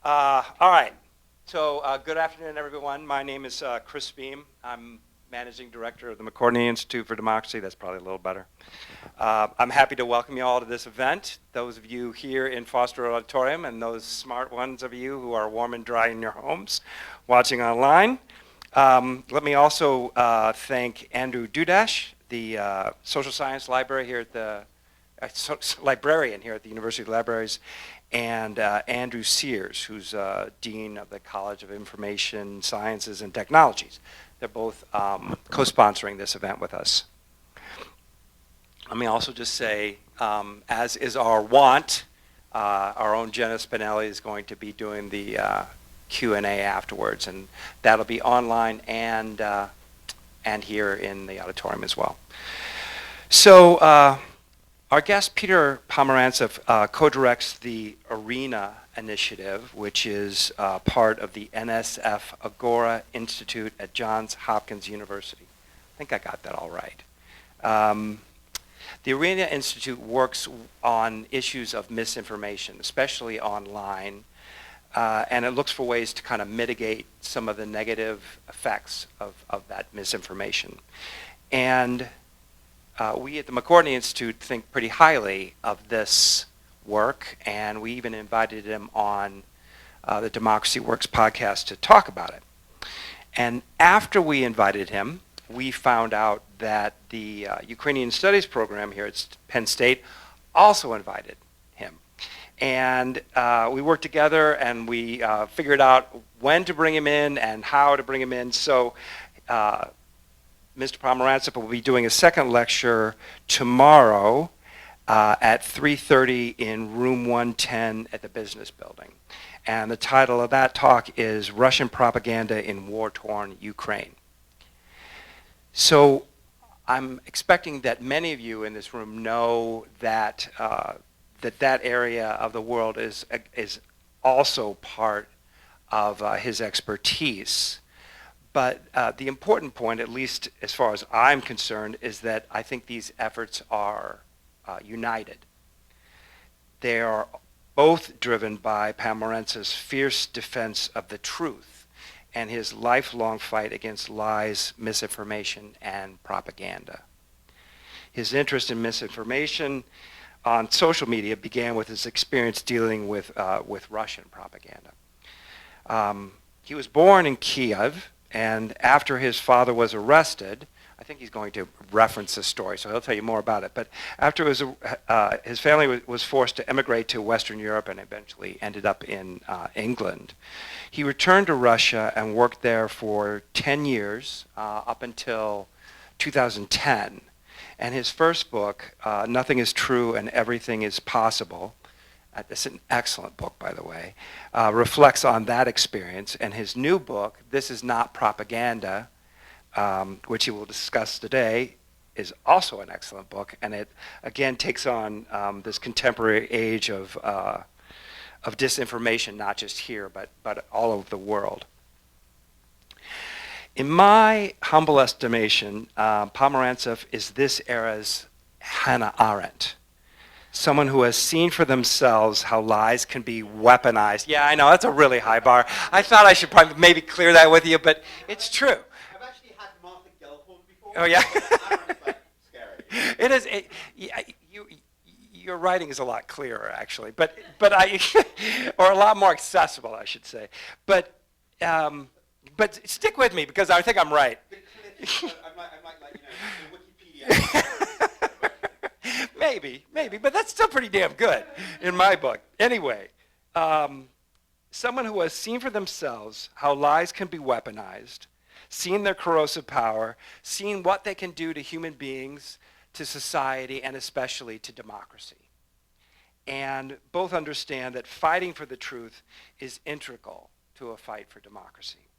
All right. So good afternoon, everyone. My name is Chris Beam. I'm Managing Director of the McCourtney Institute for Democracy. That's probably a little better. I'm happy to welcome you all to this event. Those of you here in Foster Auditorium and those smart ones of you who are warm and dry in your homes watching online. Let me also thank Andrew Dudash, the social science library here at the librarian here at the University of Libraries, and Andrew Sears, who's Dean of the College of Information Sciences and Technologies. They're both co-sponsoring this event with us. Let me also just say, as is our wont, our own Jenna Spinelli is going to be doing the Q&A afterwards, and that'll be online and here in the auditorium as well. So our guest, Peter Pomerantsev, co-directs the ARENA initiative, which is part of the NSF Agora Institute at Johns Hopkins University. I think I got that all right. The ARENA Institute works on issues of misinformation, especially online, and it looks for ways to kind of mitigate some of the negative effects of that misinformation. And we at the McCourtney Institute think pretty highly of this work, and we even invited him on the Democracy Works podcast to talk about it. And after we invited him, we found out that the Ukrainian Studies program here at Penn State also invited him. And we worked together and we figured out when to bring him in and how to bring him in. So Mr. Pomerantsev will be doing a second lecture tomorrow at 3:30 in room 110 at the Business Building. And the title of that talk is Russian Propaganda in War-Torn Ukraine. So I'm expecting that many of you in this room know that that area of the world is also part of his expertise. But the important point, at least as far as I'm concerned, is that I think these efforts are united. They are both driven by Pomerantsev's fierce defense of the truth and his lifelong fight against lies, misinformation, and propaganda. His interest in misinformation on social media began with his experience dealing with Russian propaganda. He was born in Kiev, and after his father was arrested, I think he's going to reference this story, so he'll tell you more about it. But after his family was forced to emigrate to Western Europe and eventually ended up in England, he returned to Russia and worked there for 10 years up until 2010. And his first book, Nothing is True and Everything is Possible, it's an excellent book, by the way, reflects on that experience. And his new book, This Is Not Propaganda, which he will discuss today, is also an excellent book. And it, again, takes on this contemporary age of disinformation, not just here, but all over the world. In my humble estimation, Pomerantsev is this era's Hannah Arendt. Someone who has seen for themselves how lies can be weaponized. Yeah, I know, that's a really high bar. I thought I should probably maybe clear that with you, but it's true. I've actually had Martha Gellhorn before. Oh, yeah? Like, scary. It is. Your writing is a lot clearer, actually, but or a lot more accessible, I should say. But stick with me because I think I'm right. I might like, the Wikipedia. Maybe, but that's still pretty damn good in my book. Anyway, someone who has seen for themselves how lies can be weaponized, seen their corrosive power, seen what they can do to human beings, to society, and especially to democracy. And both understand that fighting for the truth is integral to a fight for democracy.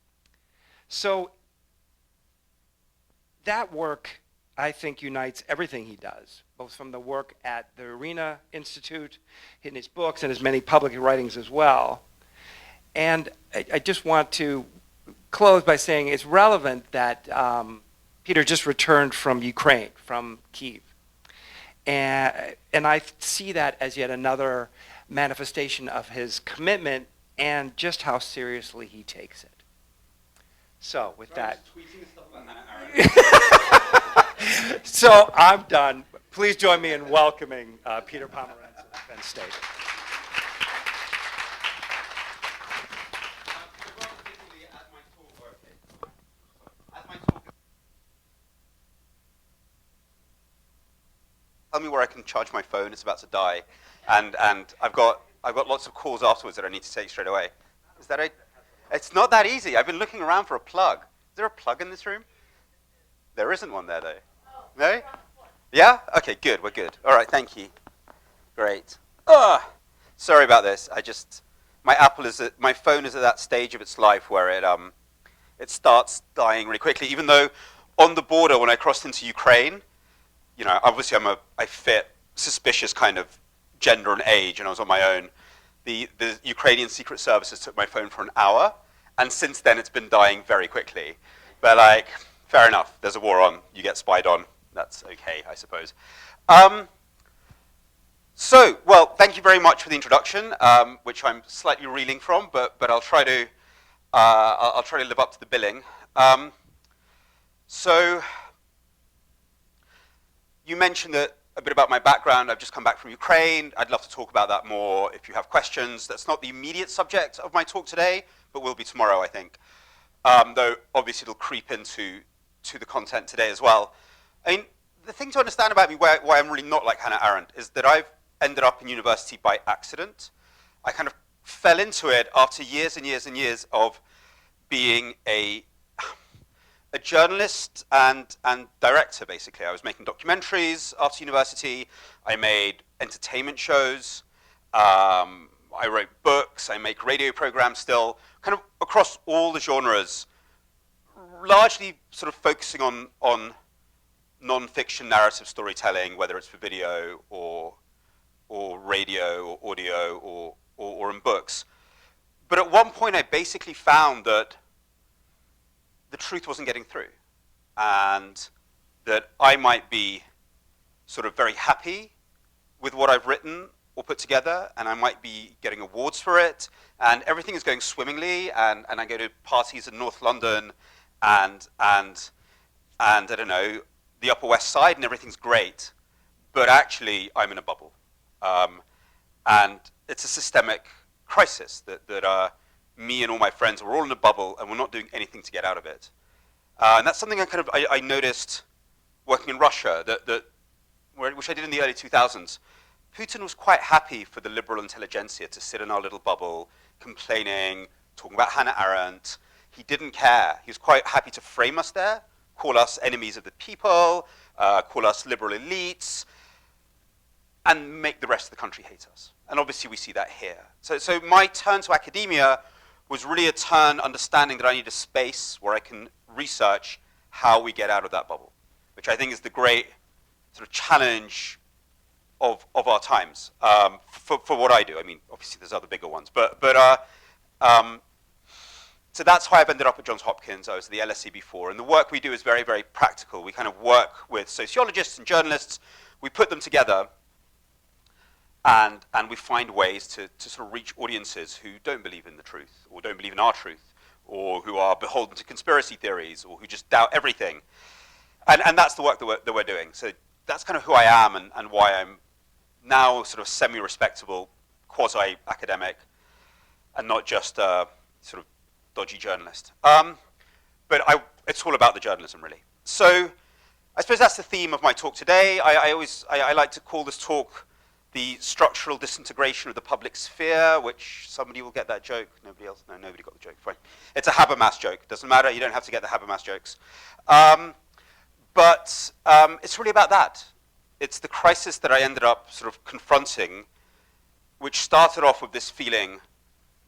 So that work, I think, unites everything he does, both from the work at the ARENA Institute, in his books, and his many public writings as well. And I just want to close by saying it's relevant that Peter just returned from Ukraine, from Kyiv. And I see that as yet another manifestation of his commitment and just how seriously he takes it. So with that, Tweeting stuff about Hannah Arendt. so I'm done. Please join me in welcoming Peter Pomerantsev to Penn State. Tell me where I can charge my phone. It's about to die, and I've got lots of calls afterwards that I need to take straight away. Is that it? It's not that easy. I've been looking around for a plug. Is there a plug in this room? There isn't one there though. No? Yeah? Okay, good. We're good. All right. Thank you. Great. Sorry about this. My phone is at that stage of its life where it starts dying really quickly. Even though on the border when I crossed into Ukraine, you know, obviously I fit suspicious kind of gender and age, and I was on my own. The Ukrainian secret services took my phone for an hour, and since then it's been dying very quickly. But like, fair enough. There's a war on. You get spied on. That's okay, I suppose. So, well, thank you very much for the introduction, which I'm slightly reeling from, but I'll try to live up to the billing. So, you mentioned a bit about my background. I've just come back from Ukraine. I'd love to talk about that more if you have questions. That's not the immediate subject of my talk today, but will be tomorrow, I think. Though obviously it'll creep into the content today as well. I mean, the thing to understand about me, why I'm really not like Hannah Arendt, is that I've ended up in university by accident. I kind of fell into it after years and years and years of being a journalist and director, basically. I was making documentaries after university. I made entertainment shows. I wrote books. I make radio programs still, kind of across all the genres, largely sort of focusing on non-fiction narrative storytelling, whether it's for video or radio or audio or in books. But at one point I basically found that the truth wasn't getting through, and that I might be sort of very happy with what I've written or put together, and I might be getting awards for it, and everything is going swimmingly, and I go to parties in North London, and I don't know, the Upper West Side, and everything's great, but actually I'm in a bubble, and it's a systemic crisis that me and all my friends are all in a bubble, and we're not doing anything to get out of it. And that's something I noticed working in Russia, which I did in the early 2000s. Putin was quite happy for the liberal intelligentsia to sit in our little bubble, complaining, talking about Hannah Arendt. He didn't care. He was quite happy to frame us there, call us enemies of the people, call us liberal elites, and make the rest of the country hate us. And obviously we see that here. So my turn to academia was really a turn understanding that I need a space where I can research how we get out of that bubble, which I think is the great sort of challenge of our times, for what I do. I mean, obviously there's other bigger ones, so that's how I've ended up at Johns Hopkins. I was at the LSE before, and the work we do is very, very practical. We kind of work with sociologists and journalists. We put them together, and we find ways to sort of reach audiences who don't believe in the truth, or don't believe in our truth, or who are beholden to conspiracy theories, or who just doubt everything. And that's the work that we're doing. So that's kind of who I am, and why I'm now sort of semi-respectable, quasi-academic, and not just a sort of dodgy journalist. But it's all about the journalism, really. So I suppose that's the theme of my talk today. I like to call this talk the structural disintegration of the public sphere, which somebody will get that joke. Nobody else? No, nobody got the joke. Fine. It's a Habermas joke. Doesn't matter. You don't have to get the Habermas jokes. But it's really about that. It's the crisis that I ended up sort of confronting, which started off with this feeling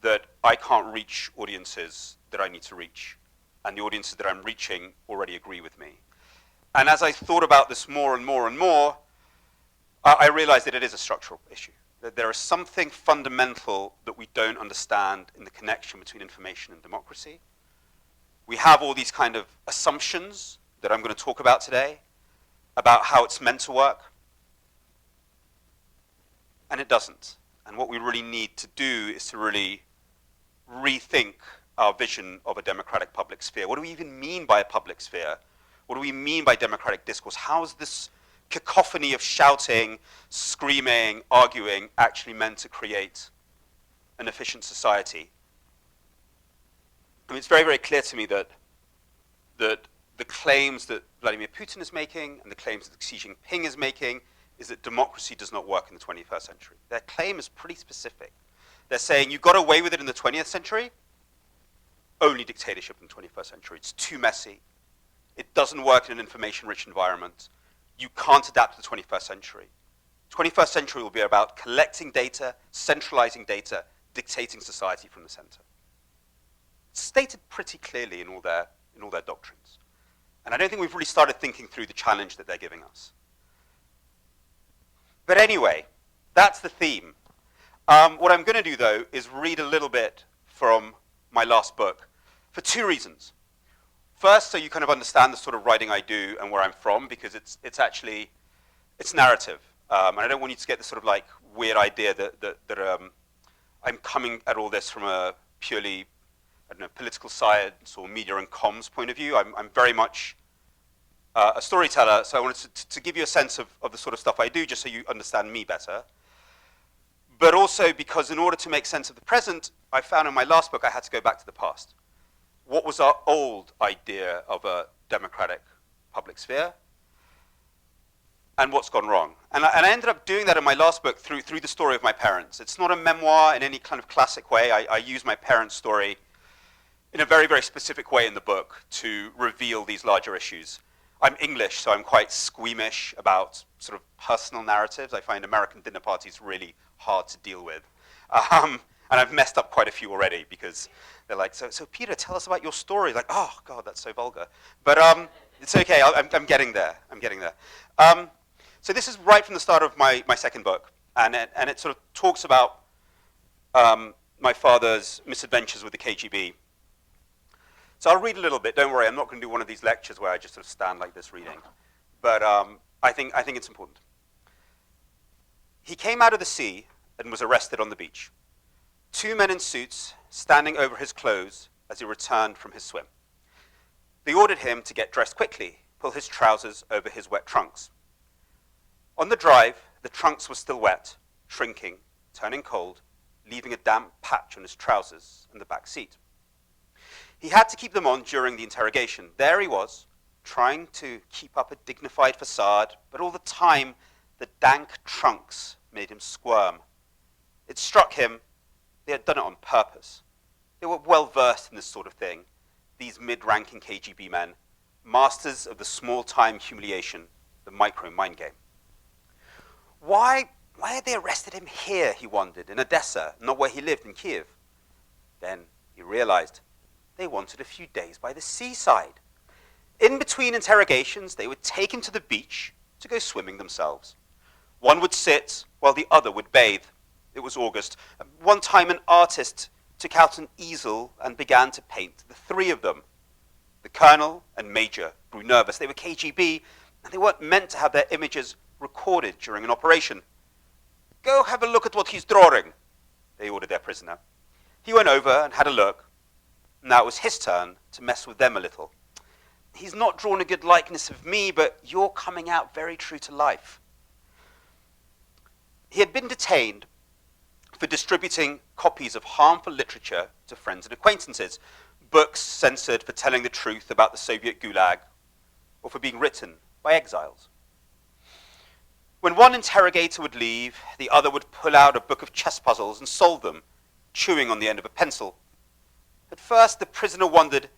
that I can't reach audiences that I need to reach, and the audiences that I'm reaching already agree with me. And as I thought about this more and more and more, I realized that it is a structural issue, that there is something fundamental that we don't understand in the connection between information and democracy. We have all these kind of assumptions that I'm going to talk about today, about how it's meant to work, and it doesn't. And what we really need to do is to really rethink our vision of a democratic public sphere. What do we even mean by a public sphere? What do we mean by democratic discourse? How is this cacophony of shouting, screaming, arguing actually meant to create an efficient society? I mean, it's very, very clear to me that the claims that Vladimir Putin is making and the claims that Xi Jinping is making is that democracy does not work in the 21st century. Their claim is pretty specific. They're saying you got away with it in the 20th century, only dictatorship in the 21st century. It's too messy. It doesn't work in an information-rich environment. You can't adapt to the 21st century. 21st century will be about collecting data, centralizing data, dictating society from the center. It's stated pretty clearly in all their doctrines. And I don't think we've really started thinking through the challenge that they're giving us. But anyway, that's the theme. What I'm going to do, though, is read a little bit from my last book for two reasons. First, so you kind of understand the sort of writing I do and where I'm from, because it's narrative. And I don't want you to get this sort of like weird idea that I'm coming at all this from a purely, I don't know, political science or media and comms point of view. I'm very much a storyteller, so I wanted to give you a sense of the sort of stuff I do, just so you understand me better. But also because in order to make sense of the present, I found in my last book I had to go back to the past. What was our old idea of a democratic public sphere? And what's gone wrong? And I ended up doing that in my last book through the story of my parents. It's not a memoir in any kind of classic way. I use my parents' story in a very, very specific way in the book to reveal these larger issues. I'm English, so I'm quite squeamish about sort of personal narratives. I find American dinner parties really hard to deal with. And I've messed up quite a few already because they're like, so Peter, tell us about your story. Like, oh, God, that's so vulgar. But it's okay, I'm getting there. So this is right from the start of my second book. And it sort of talks about my father's misadventures with the KGB. So I'll read a little bit. Don't worry, I'm not going to do one of these lectures where I just sort of stand like this reading. But I think it's important. He came out of the sea and was arrested on the beach. Two men in suits standing over his clothes as he returned from his swim. They ordered him to get dressed quickly, pull his trousers over his wet trunks. On the drive, the trunks were still wet, shrinking, turning cold, leaving a damp patch on his trousers and the back seat. He had to keep them on during the interrogation. There he was, trying to keep up a dignified facade, but all the time the dank trunks made him squirm. It struck him they had done it on purpose. They were well versed in this sort of thing, these mid-ranking KGB men, masters of the small-time humiliation, the micro-mind game. Why had they arrested him here, he wondered, in Odessa, not where he lived in Kiev? Then he realized they wanted a few days by the seaside. In between interrogations, they would take him to the beach to go swimming themselves. One would sit while the other would bathe. It was August. One time an artist took out an easel and began to paint the three of them. The colonel and major grew nervous. They were KGB, and they weren't meant to have their images recorded during an operation. Go have a look at what he's drawing, they ordered their prisoner. He went over and had a look. Now it was his turn to mess with them a little. He's not drawn a good likeness of me, but you're coming out very true to life. He had been detained for distributing copies of harmful literature to friends and acquaintances, books censored for telling the truth about the Soviet Gulag, or for being written by exiles. When one interrogator would leave, the other would pull out a book of chess puzzles and solve them, chewing on the end of a pencil. At first, the prisoner wondered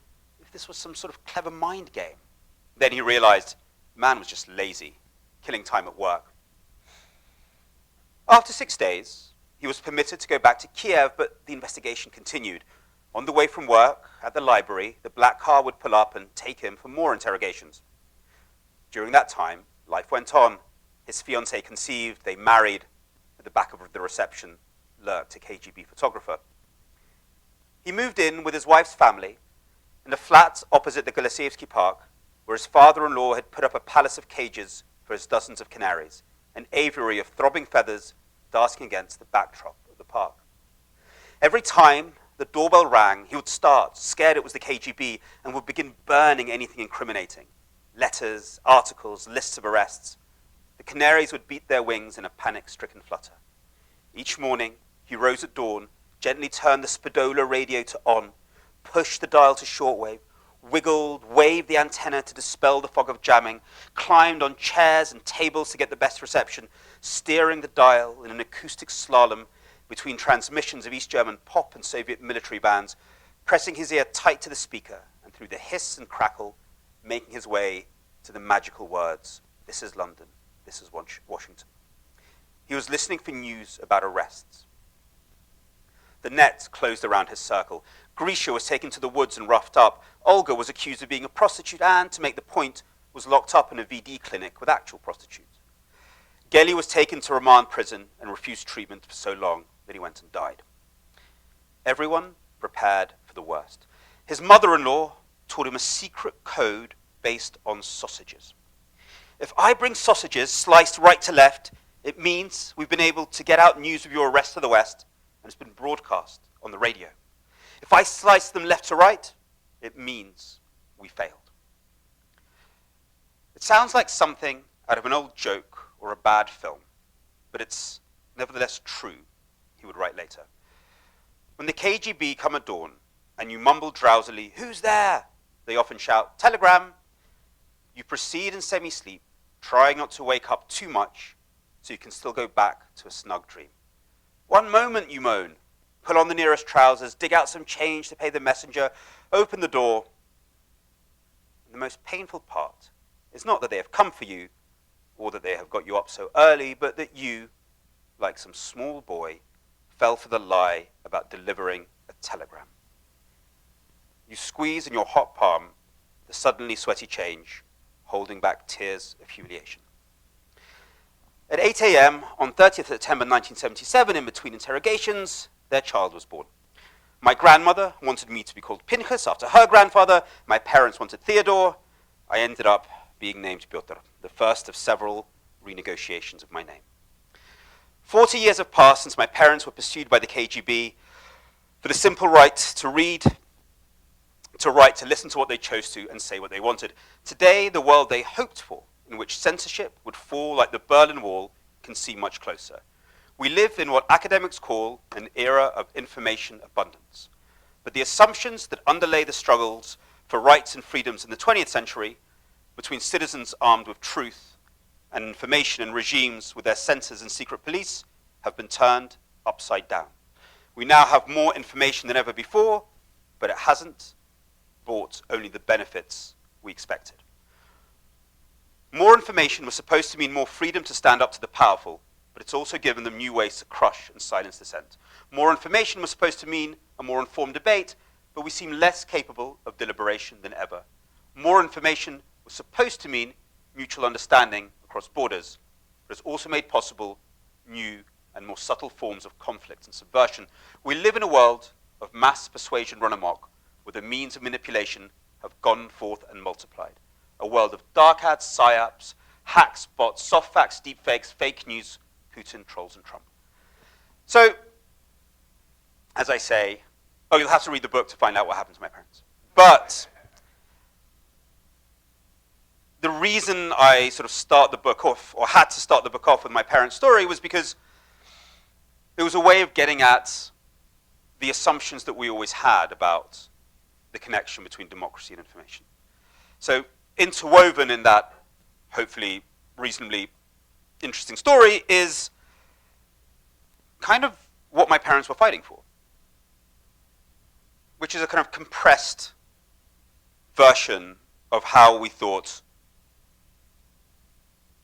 if this was some sort of clever mind game. Then he realized the man was just lazy, killing time at work. After 6 days, he was permitted to go back to Kiev, but the investigation continued. On the way from work, at the library, the black car would pull up and take him for more interrogations. During that time, life went on. His fiancée conceived, they married. At the back of the reception lurked a KGB photographer. He moved in with his wife's family in a flat opposite the Golosievsky Park, where his father-in-law had put up a palace of cages for his dozens of canaries, an aviary of throbbing feathers dancing against the backdrop of the park. Every time the doorbell rang, he would start, scared it was the KGB, and would begin burning anything incriminating. Letters, articles, lists of arrests. The canaries would beat their wings in a panic-stricken flutter. Each morning, he rose at dawn, gently turned the Spadola radio to on, pushed the dial to shortwave, wiggled, waved the antenna to dispel the fog of jamming, climbed on chairs and tables to get the best reception, steering the dial in an acoustic slalom between transmissions of East German pop and Soviet military bands, pressing his ear tight to the speaker, and through the hiss and crackle, making his way to the magical words, "This is London, this is Washington." He was listening for news about arrests. The net closed around his circle. Grisha was taken to the woods and roughed up. Olga was accused of being a prostitute and, to make the point, was locked up in a VD clinic with actual prostitutes. Geli was taken to remand prison and refused treatment for so long that he went and died. Everyone prepared for the worst. His mother-in-law taught him a secret code based on sausages. If I bring sausages sliced right to left, it means we've been able to get out news of your arrest to the West, and it's been broadcast on the radio. If I slice them left to right, it means we failed. It sounds like something out of an old joke or a bad film, but it's nevertheless true, he would write later. When the KGB come at dawn and you mumble drowsily, "Who's there?" they often shout, "Telegram." You proceed in semi-sleep, trying not to wake up too much so you can still go back to a snug dream. "One moment," you moan, pull on the nearest trousers, dig out some change to pay the messenger, open the door. And the most painful part is not that they have come for you or that they have got you up so early, but that you, like some small boy, fell for the lie about delivering a telegram. You squeeze in your hot palm the suddenly sweaty change, holding back tears of humiliation. At 8 a.m. on 30th September 1977, in between interrogations, their child was born. My grandmother wanted me to be called Pinchas after her grandfather. My parents wanted Theodore. I ended up being named Pyotr, the first of several renegotiations of my name. 40 years have passed since my parents were pursued by the KGB for the simple right to read, to write, to listen to what they chose to, and say what they wanted. Today, the world they hoped for, in which censorship would fall like the Berlin Wall, can seem much closer. We live in what academics call an era of information abundance. But the assumptions that underlay the struggles for rights and freedoms in the 20th century, between citizens armed with truth and information and regimes with their censors and secret police, have been turned upside down. We now have more information than ever before, but it hasn't brought only the benefits we expected. More information was supposed to mean more freedom to stand up to the powerful, but it's also given them new ways to crush and silence dissent. More information was supposed to mean a more informed debate, but we seem less capable of deliberation than ever. More information was supposed to mean mutual understanding across borders, but it's also made possible new and more subtle forms of conflict and subversion. We live in a world of mass persuasion run amok, where the means of manipulation have gone forth and multiplied. A world of dark ads, psyops, hacks, bots, soft facts, deepfakes, fake news, Putin, trolls, and Trump. So, as I say, you'll have to read the book to find out what happened to my parents. But the reason I sort of start the book off, or had to start the book off with my parents' story, was because it was a way of getting at the assumptions that we always had about the connection between democracy and information. So interwoven in that, hopefully reasonably interesting story, is kind of what my parents were fighting for, which is a kind of compressed version of how we thought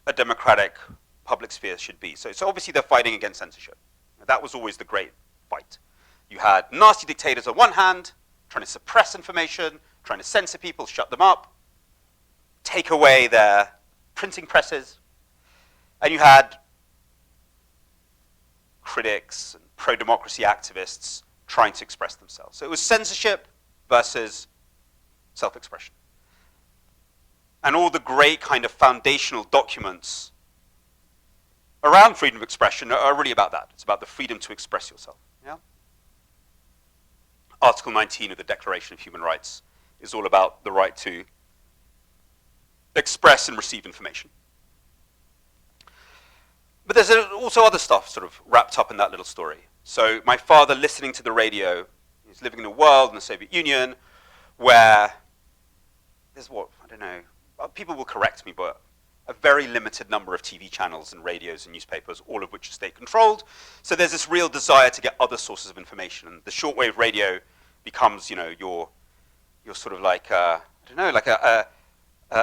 a democratic public sphere should be. So obviously they're fighting against censorship. That was always the great fight. You had nasty dictators on one hand, trying to suppress information, trying to censor people, shut them up, take away their printing presses. And you had critics and pro-democracy activists trying to express themselves. So it was censorship versus self-expression. And all the great kind of foundational documents around freedom of expression are really about that. It's about the freedom to express yourself. Yeah? Article 19 of the Declaration of Human Rights is all about the right to express and receive information. But there's also other stuff sort of wrapped up in that little story. So my father listening to the radio, he's living in a world in the Soviet Union where there's I don't know, people will correct me, but a very limited number of TV channels and radios and newspapers, all of which are state-controlled. So there's this real desire to get other sources of information. And the shortwave radio becomes, your sort of like, I don't know, like a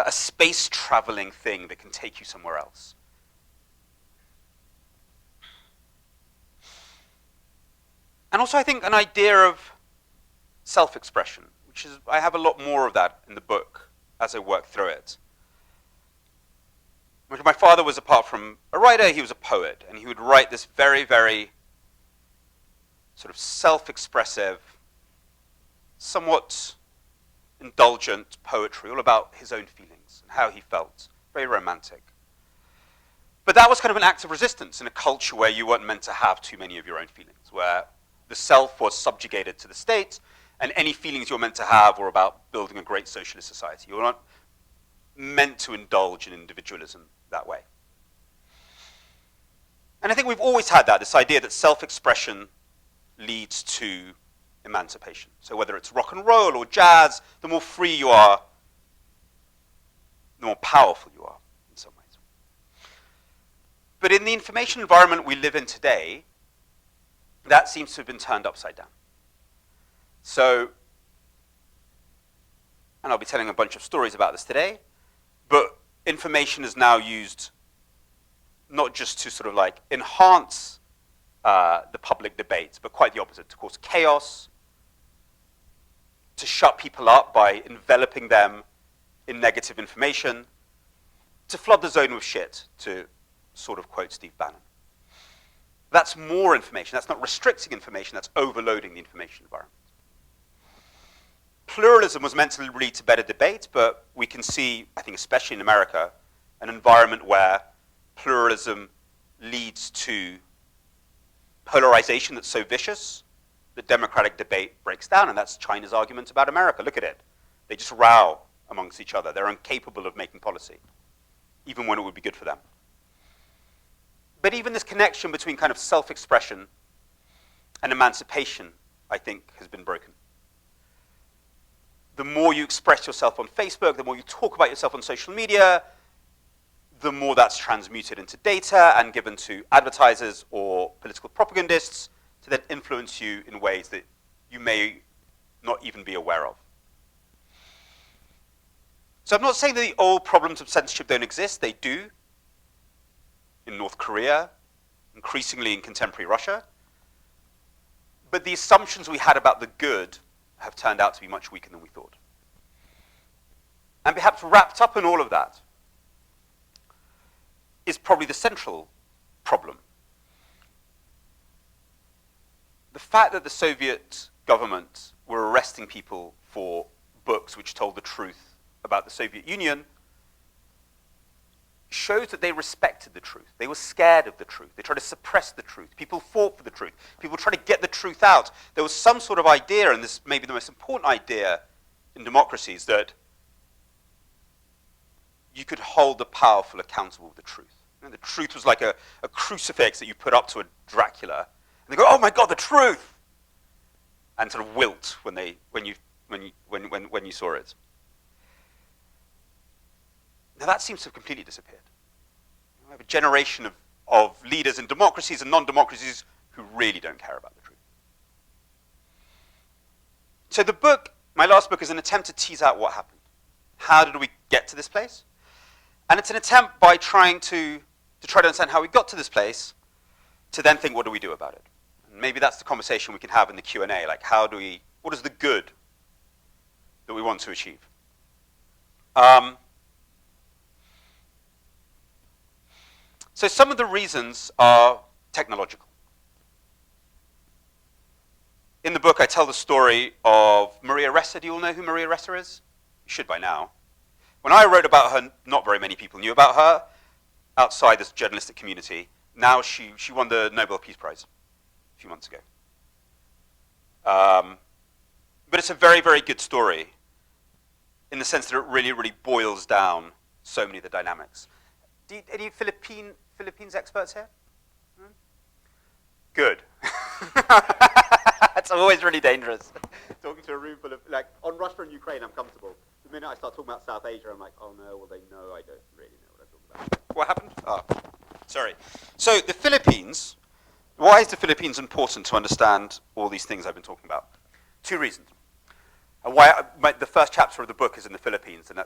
space-traveling thing that can take you somewhere else. And also, I think, an idea of self-expression, which is, I have a lot more of that in the book as I work through it. My father was, apart from a writer, he was a poet, and he would write this very, very sort of self-expressive, somewhat indulgent poetry, all about his own feelings and how he felt, very romantic. But that was kind of an act of resistance in a culture where you weren't meant to have too many of your own feelings, where the self was subjugated to the state, and any feelings you were meant to have were about building a great socialist society. You were not meant to indulge in individualism that way. And I think we've always had that, this idea that self-expression leads to emancipation. So whether it's rock and roll or jazz, the more free you are, the more powerful you are in some ways. But in the information environment we live in today, that seems to have been turned upside down. So, and I'll be telling a bunch of stories about this today, but information is now used not just to sort of like enhance the public debate, but quite the opposite, to cause chaos, to shut people up by enveloping them in negative information, to flood the zone with shit, to sort of quote Steve Bannon. That's more information. That's not restricting information, that's overloading the information environment. Pluralism was meant to lead to better debate, but we can see, I think especially in America, an environment where pluralism leads to polarization that's so vicious that democratic debate breaks down, and that's China's argument about America. Look at it. They just row amongst each other. They're incapable of making policy, even when it would be good for them. But even this connection between kind of self-expression and emancipation, I think, has been broken. The more you express yourself on Facebook, the more you talk about yourself on social media, the more that's transmuted into data and given to advertisers or political propagandists to then influence you in ways that you may not even be aware of. So I'm not saying that the old problems of censorship don't exist. They do. In North Korea, increasingly in contemporary Russia. But the assumptions we had about the good have turned out to be much weaker than we thought. And perhaps wrapped up in all of that is probably the central problem. The fact that the Soviet government were arresting people for books which told the truth about the Soviet Union shows that they respected the truth. They were scared of the truth. They tried to suppress the truth. People fought for the truth. People tried to get the truth out. There was some sort of idea, and this may be the most important idea in democracies, that you could hold the powerful accountable with the truth. And the truth was like a crucifix that you put up to a Dracula, and they go, "Oh my God, the truth!" and sort of wilt when you saw it. Now that seems to have completely disappeared. We have a generation of leaders in democracies and non-democracies who really don't care about the truth. So the book, my last book, is an attempt to tease out what happened. How did we get to this place? And it's an attempt by trying to try to understand how we got to this place, to then think, what do we do about it? And maybe that's the conversation we can have in the Q&A, like what is the good that we want to achieve? So some of the reasons are technological. In the book, I tell the story of Maria Ressa. Do you all know who Maria Ressa is? You should by now. When I wrote about her, not very many people knew about her outside this journalistic community. Now she won the Nobel Peace Prize a few months ago. But it's a very, very good story in the sense that it really, really boils down so many of the dynamics. Any Philippines experts here? Good. It's always really dangerous. Talking to a room full of, like, on Russia and Ukraine, I'm comfortable. The minute I start talking about South Asia, I'm like, oh no, well, they know I don't really know what I'm talking about. What happened? Oh, sorry. So the Philippines, why is the Philippines important to understand all these things I've been talking about? 2 reasons. The first chapter of the book is in the Philippines, and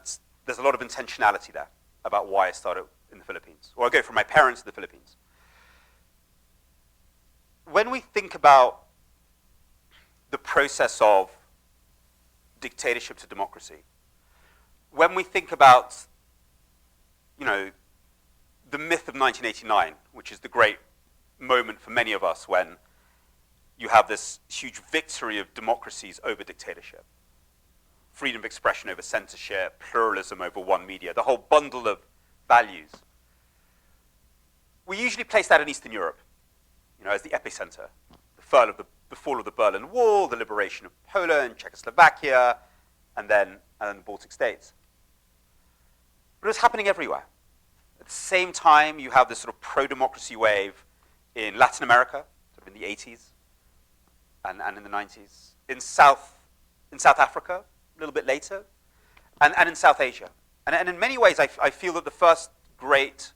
there's a lot of intentionality there about why I started in the Philippines. Or I go from my parents to the Philippines. When we think about the process of dictatorship to democracy, when we think about, the myth of 1989, which is the great moment for many of us when you have this huge victory of democracies over dictatorship, freedom of expression over censorship, pluralism over one media, the whole bundle of values. We usually place that in Eastern Europe, as the epicenter. The fall of the Berlin Wall, the liberation of Poland, Czechoslovakia, and then the Baltic states. But it was happening everywhere. At the same time, you have this sort of pro-democracy wave in Latin America, sort of in the 80s and in the 90s, in South Africa, a little bit later, and in South Asia. And in many ways, I feel that the first great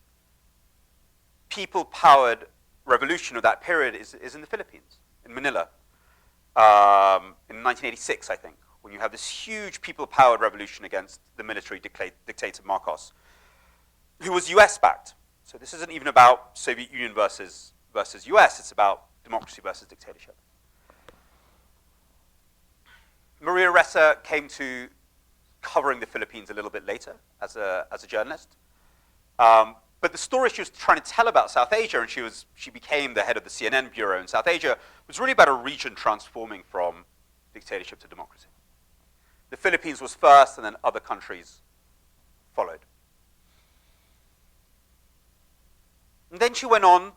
people-powered revolution of that period is in the Philippines, in Manila, in 1986, I think, when you have this huge people-powered revolution against the military dictator Marcos, who was US-backed. So this isn't even about Soviet Union versus US, it's about democracy versus dictatorship. Maria Ressa came to covering the Philippines a little bit later as a journalist. But the story she was trying to tell about South Asia, and she became the head of the CNN bureau in South Asia, was really about a region transforming from dictatorship to democracy. The Philippines was first, and then other countries followed. And then she went on,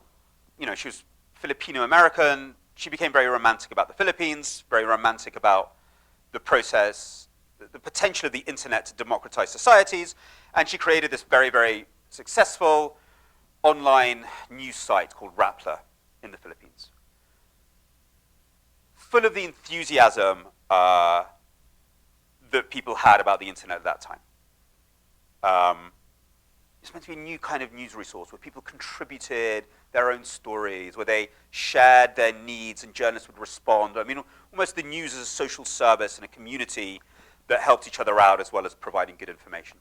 she was Filipino-American. She became very romantic about the Philippines, very romantic about the process, the potential of the internet to democratize societies, and she created this very, very successful online news site called Rappler in the Philippines. Full of the enthusiasm that people had about the internet at that time. It's meant to be a new kind of news resource where people contributed their own stories, where they shared their needs and journalists would respond. I mean, almost the news as a social service and a community that helped each other out as well as providing good information.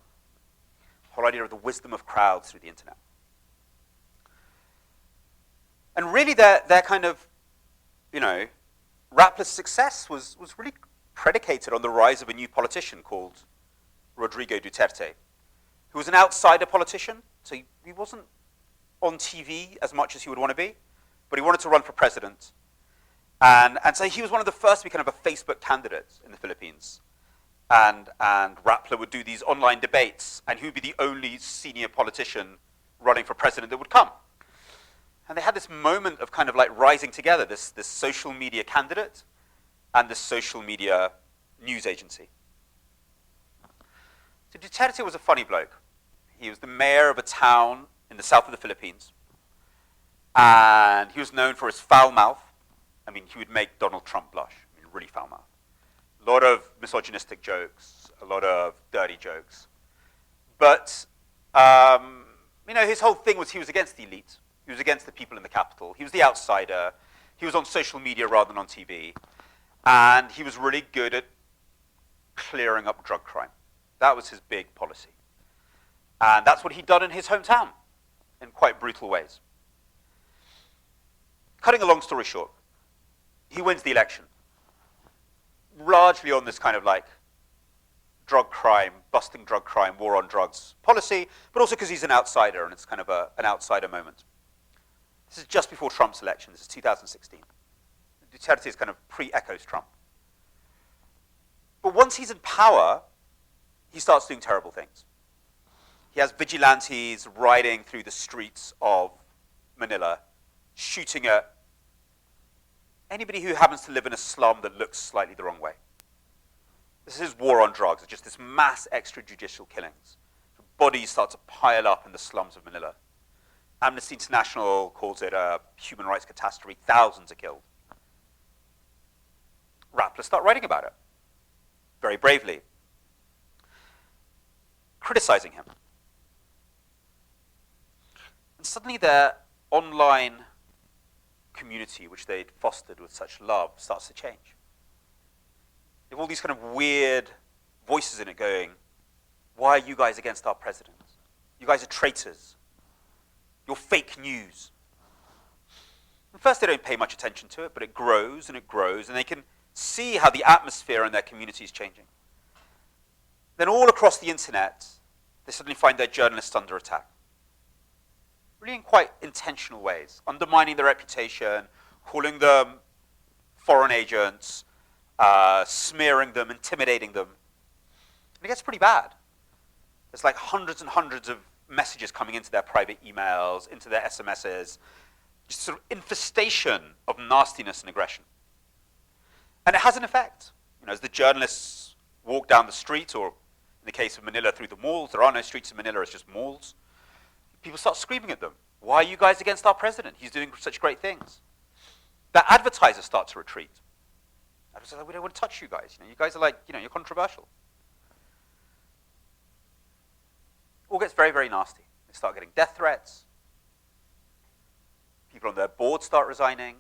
The whole idea of the wisdom of crowds through the internet. And really their kind of, Rappler's success was really predicated on the rise of a new politician called Rodrigo Duterte, who was an outsider politician, so he wasn't on TV as much as he would want to be, but he wanted to run for president. And so he was one of the first to be kind of a Facebook candidate in the Philippines. And Rappler would do these online debates, and he would be the only senior politician running for president that would come. And they had this moment of kind of like rising together, this social media candidate and this social media news agency. So Duterte was a funny bloke. He was the mayor of a town in the south of the Philippines, and he was known for his foul mouth. I mean, he would make Donald Trump blush. I mean, really foul mouth. A lot of misogynistic jokes, a lot of dirty jokes. But, his whole thing was he was against the elite. He was against the people in the capital. He was the outsider. He was on social media rather than on TV. And he was really good at clearing up drug crime. That was his big policy. And that's what he'd done in his hometown in quite brutal ways. Cutting a long story short, he wins the election, largely on this kind of like drug crime, busting drug crime, war on drugs policy, but also because he's an outsider and it's kind of an outsider moment. This is just before Trump's election. This is 2016. Duterte is kind of pre-echoes Trump. But once he's in power, he starts doing terrible things. He has vigilantes riding through the streets of Manila, shooting at anybody who happens to live in a slum that looks slightly the wrong way. This is war on drugs. It's just this mass extrajudicial killings. Bodies start to pile up in the slums of Manila. Amnesty International calls it a human rights catastrophe. Thousands are killed. Rappler start writing about it, very bravely, criticizing him. And suddenly their online community, which they'd fostered with such love, starts to change. They have all these kind of weird voices in it going, why are you guys against our president? You guys are traitors. You're fake news. And first they don't pay much attention to it, but it grows, and they can see how the atmosphere in their community is changing. Then all across the internet, they suddenly find their journalists under attack. Really in quite intentional ways, undermining their reputation, calling them foreign agents, smearing them, intimidating them. And it gets pretty bad. There's like hundreds and hundreds of messages coming into their private emails, into their SMSs, just sort of infestation of nastiness and aggression. And it has an effect. You know, as the journalists walk down the street, or in the case of Manila, through the malls, there are no streets in Manila, it's just malls, people start screaming at them. Why are you guys against our president? He's doing such great things. Their advertisers start to retreat. Advertisers are like, we don't want to touch you guys. You guys are like, you're controversial. All gets very, very nasty. They start getting death threats. People on their board start resigning.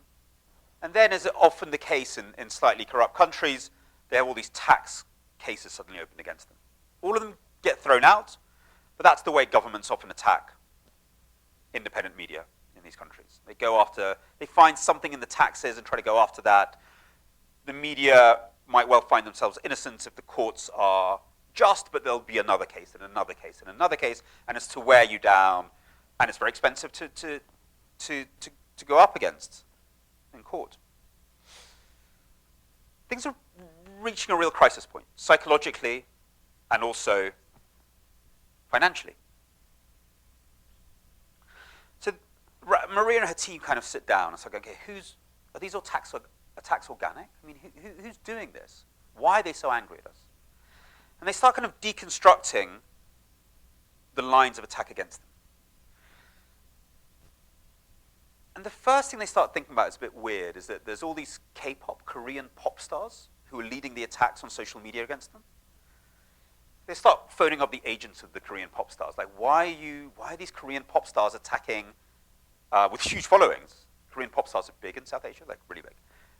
And then, as is often the case in slightly corrupt countries, they have all these tax cases suddenly opened against them. All of them get thrown out, but that's the way governments often attack independent media in these countries. They find something in the taxes and try to go after that. The media might well find themselves innocent if the courts are just, but there'll be another case and another case and another case, and it's to wear you down, and it's very expensive to go up against in court. Things are reaching a real crisis point, psychologically and also financially. So Maria and her team kind of sit down and say, okay, are these attacks organic? I mean, who's doing this? Why are they so angry at us? And they start kind of deconstructing the lines of attack against them. And the first thing they start thinking about is a bit weird, is that there's all these K-pop, Korean pop stars who are leading the attacks on social media against them. They start phoning up the agents of the Korean pop stars. Like, why are these Korean pop stars attacking, with huge followings? Korean pop stars are big in South Asia, like really big.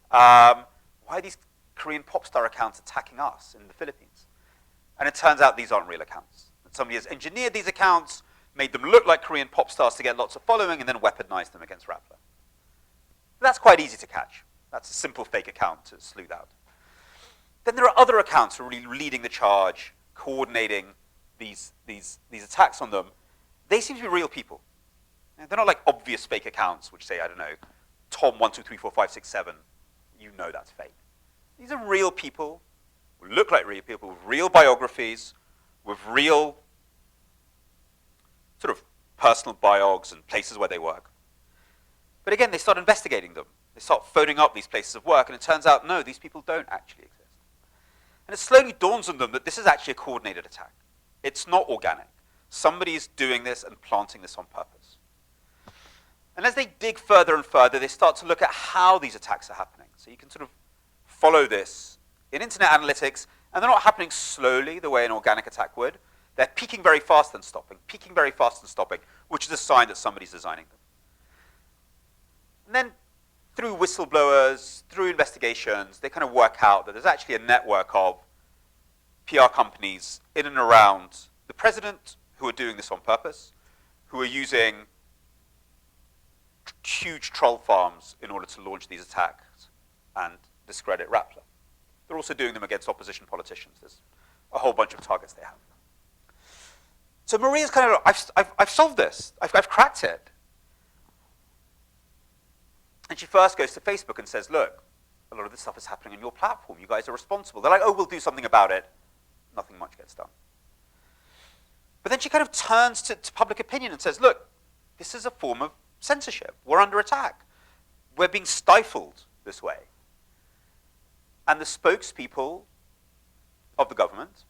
Why are these Korean pop star accounts attacking us in the Philippines? And it turns out these aren't real accounts. Somebody has engineered these accounts, made them look like Korean pop stars to get lots of following, and then weaponized them against Rappler. That's quite easy to catch. That's a simple fake account to sleuth out. Then there are other accounts who are really leading the charge, coordinating these attacks on them. They seem to be real people. And they're not like obvious fake accounts, which say, I don't know, Tom12345667. You know that's fake. These are real people who look like real people with real biographies, with real sort of personal biogs and places where they work. But again, they start investigating them. They start phoning up these places of work, and it turns out, no, these people don't actually exist. And it slowly dawns on them that this is actually a coordinated attack. It's not organic. Somebody's doing this and planting this on purpose. And as they dig further and further, they start to look at how these attacks are happening. So you can sort of follow this in internet analytics, and they're not happening slowly the way an organic attack would. They're peaking very fast and stopping, peaking very fast and stopping, which is a sign that somebody's designing them. And then through whistleblowers, through investigations, they kind of work out that there's actually a network of PR companies in and around the president who are doing this on purpose, who are using huge troll farms in order to launch these attacks and discredit Rappler. They're also doing them against opposition politicians. There's a whole bunch of targets they have. So Maria's kind of, I've solved this. I've cracked it. And she first goes to Facebook and says, look, a lot of this stuff is happening on your platform. You guys are responsible. They're like, oh, we'll do something about it. Nothing much gets done. But then she kind of turns to public opinion and says, look, this is a form of censorship. We're under attack. We're being stifled this way. And the spokespeople of the government,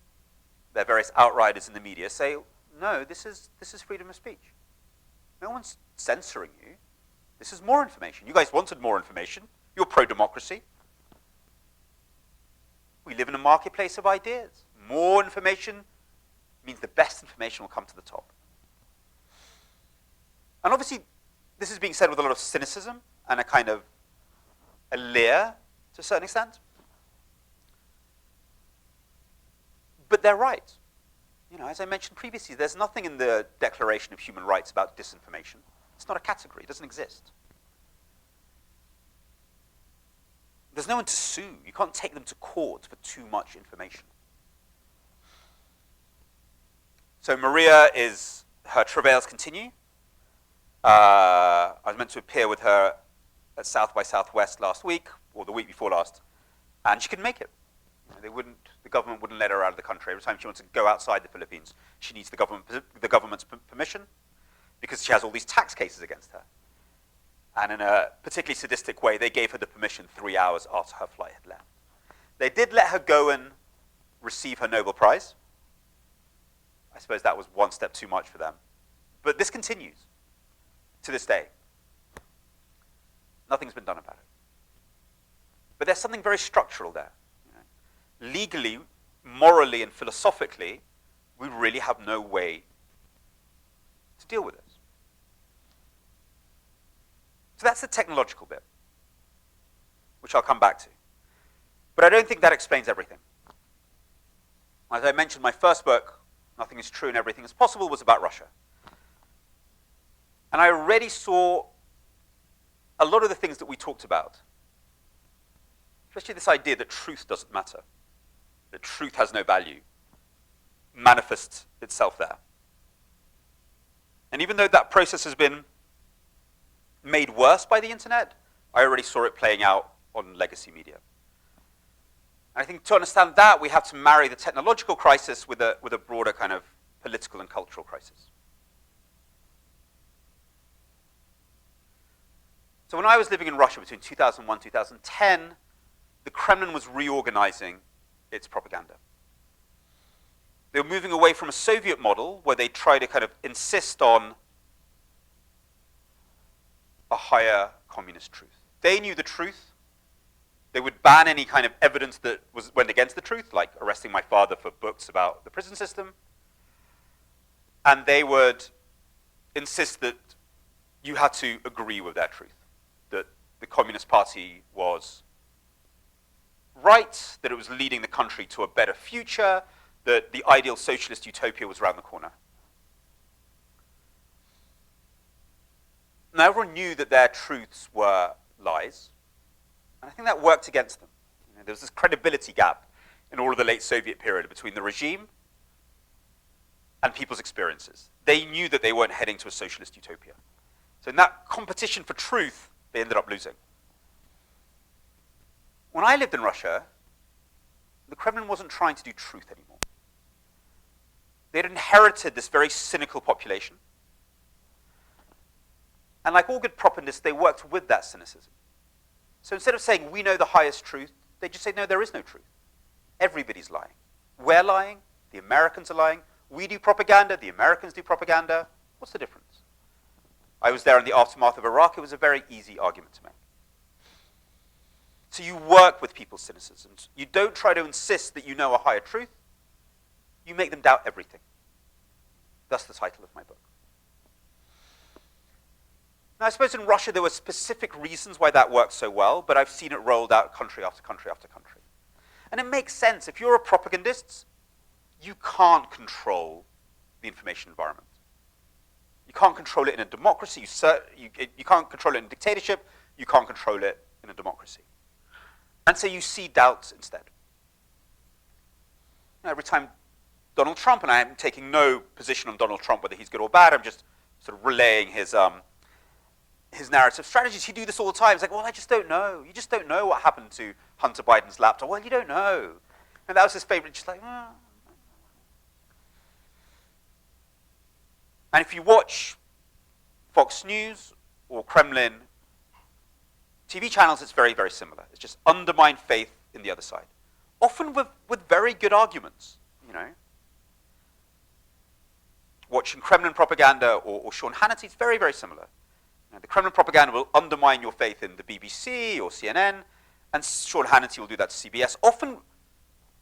their various outriders in the media, say, no, this is freedom of speech. No one's censoring you. This is more information. You guys wanted more information. You're pro-democracy. We live in a marketplace of ideas. More information means the best information will come to the top. And obviously, this is being said with a lot of cynicism and a kind of a leer to a certain extent. But they're right. You know, as I mentioned previously, there's nothing in the Declaration of Human Rights about disinformation. It's not a category. It doesn't exist. There's no one to sue. You can't take them to court for too much information. So Maria her travails continue. I was meant to appear with her at South by Southwest last week, or the week before last, and she couldn't make it. You know, the government wouldn't let her out of the country. Every time she wants to go outside the Philippines, she needs the government's permission, because she has all these tax cases against her. And in a particularly sadistic way, they gave her the permission 3 hours after her flight had left. They did let her go and receive her Nobel Prize. I suppose that was one step too much for them. But this continues to this day. Nothing's been done about it. But there's something very structural there. You know? Legally, morally, and philosophically, we really have no way to deal with this. So that's the technological bit, which I'll come back to. But I don't think that explains everything. As I mentioned, my first book, Nothing is True and Everything is Possible, was about Russia. And I already saw a lot of the things that we talked about, especially this idea that truth doesn't matter, that truth has no value, manifests itself there. And even though that process has been made worse by the internet, I already saw it playing out on legacy media. And I think to understand that, we have to marry the technological crisis with a broader kind of political and cultural crisis. So when I was living in Russia between 2001 and 2010, the Kremlin was reorganizing its propaganda. They were moving away from a Soviet model where they try to kind of insist on a higher communist truth. They knew the truth. They would ban any kind of evidence that went against the truth, like arresting my father for books about the prison system. And they would insist that you had to agree with that truth, that the Communist Party was right, that it was leading the country to a better future, that the ideal socialist utopia was around the corner. Now, everyone knew that their truths were lies, and I think that worked against them. You know, there was this credibility gap in all of the late Soviet period between the regime and people's experiences. They knew that they weren't heading to a socialist utopia. So in that competition for truth, they ended up losing. When I lived in Russia, the Kremlin wasn't trying to do truth anymore. They had inherited this very cynical population. And like all good propagandists, they worked with that cynicism. So instead of saying, we know the highest truth, they just say, no, there is no truth. Everybody's lying. We're lying. The Americans are lying. We do propaganda. The Americans do propaganda. What's the difference? I was there in the aftermath of Iraq. It was a very easy argument to make. So you work with people's cynicisms. You don't try to insist that you know a higher truth. You make them doubt everything. That's the title of my book. Now, I suppose in Russia there were specific reasons why that worked so well, but I've seen it rolled out country after country after country. And it makes sense. If you're a propagandist, you can't control the information environment. You can't control it in a democracy. You can't control it in a dictatorship. You can't control it in a democracy. And so you see doubts instead. Now, every time Donald Trump, and I am taking no position on Donald Trump, whether he's good or bad, I'm just sort of relaying his narrative strategies. He'd do this all the time. It's like, well, I just don't know. You just don't know what happened to Hunter Biden's laptop. Well, you don't know. And that was his favorite, just like, And if you watch Fox News or Kremlin TV channels, it's very, very similar. It's just undermine faith in the other side. often with very good arguments, you know. Watching Kremlin propaganda or Sean Hannity is very, very similar. You know, the Kremlin propaganda will undermine your faith in the BBC or CNN, and Sean Hannity will do that to CBS. Often,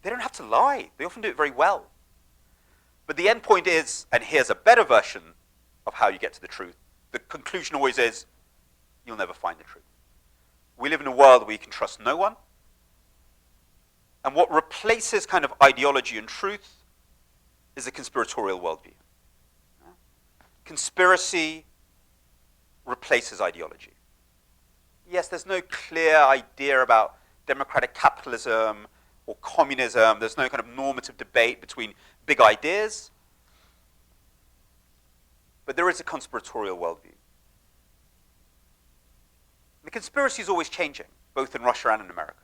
they don't have to lie. They often do it very well. But the end point is, and here's a better version of how you get to the truth, the conclusion always is, you'll never find the truth. We live in a world where you can trust no one, and what replaces kind of ideology and truth is a conspiratorial worldview. Conspiracy replaces ideology. Yes, there's no clear idea about democratic capitalism or communism. There's no kind of normative debate between big ideas. But there is a conspiratorial worldview. The conspiracy is always changing, both in Russia and in America.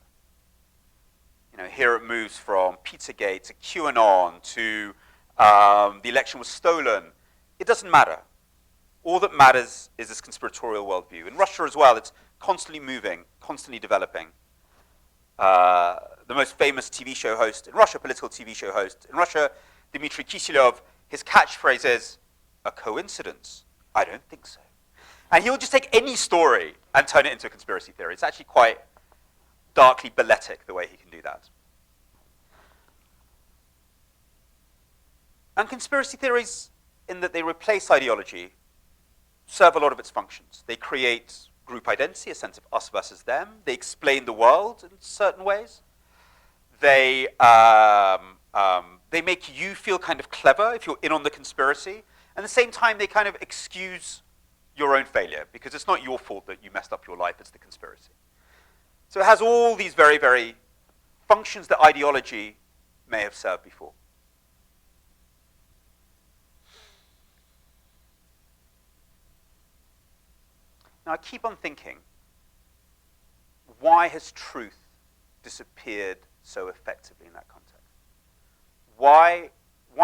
You know, here it moves from Pizzagate to QAnon to the election was stolen. It doesn't matter. All that matters is this conspiratorial worldview. In Russia as well, it's constantly moving, constantly developing. The most famous TV show host in Russia, political TV show host in Russia, Dmitry Kiselyov, his catchphrase is, a coincidence? I don't think so. And he'll just take any story and turn it into a conspiracy theory. It's actually quite darkly balletic the way he can do that. And conspiracy theories, in that they replace ideology, serve a lot of its functions. They create group identity, a sense of us versus them. They explain the world in certain ways. They make you feel kind of clever if you're in on the conspiracy. And at the same time, they kind of excuse your own failure, because it's not your fault that you messed up your life, it's the conspiracy. So it has all these very, very functions that ideology may have served before. Now, I keep on thinking, why has truth disappeared so effectively in that context? Why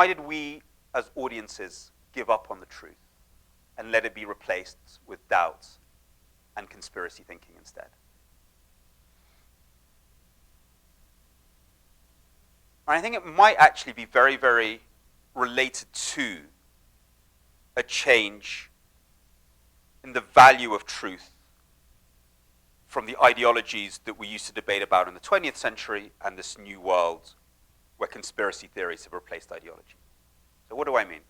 did we, as audiences, give up on the truth and let it be replaced with doubts and conspiracy thinking instead? And I think it might actually be very, very related to a change in the value of truth from the ideologies that we used to debate about in the 20th century and this new world where conspiracy theories have replaced ideology. So what do I mean?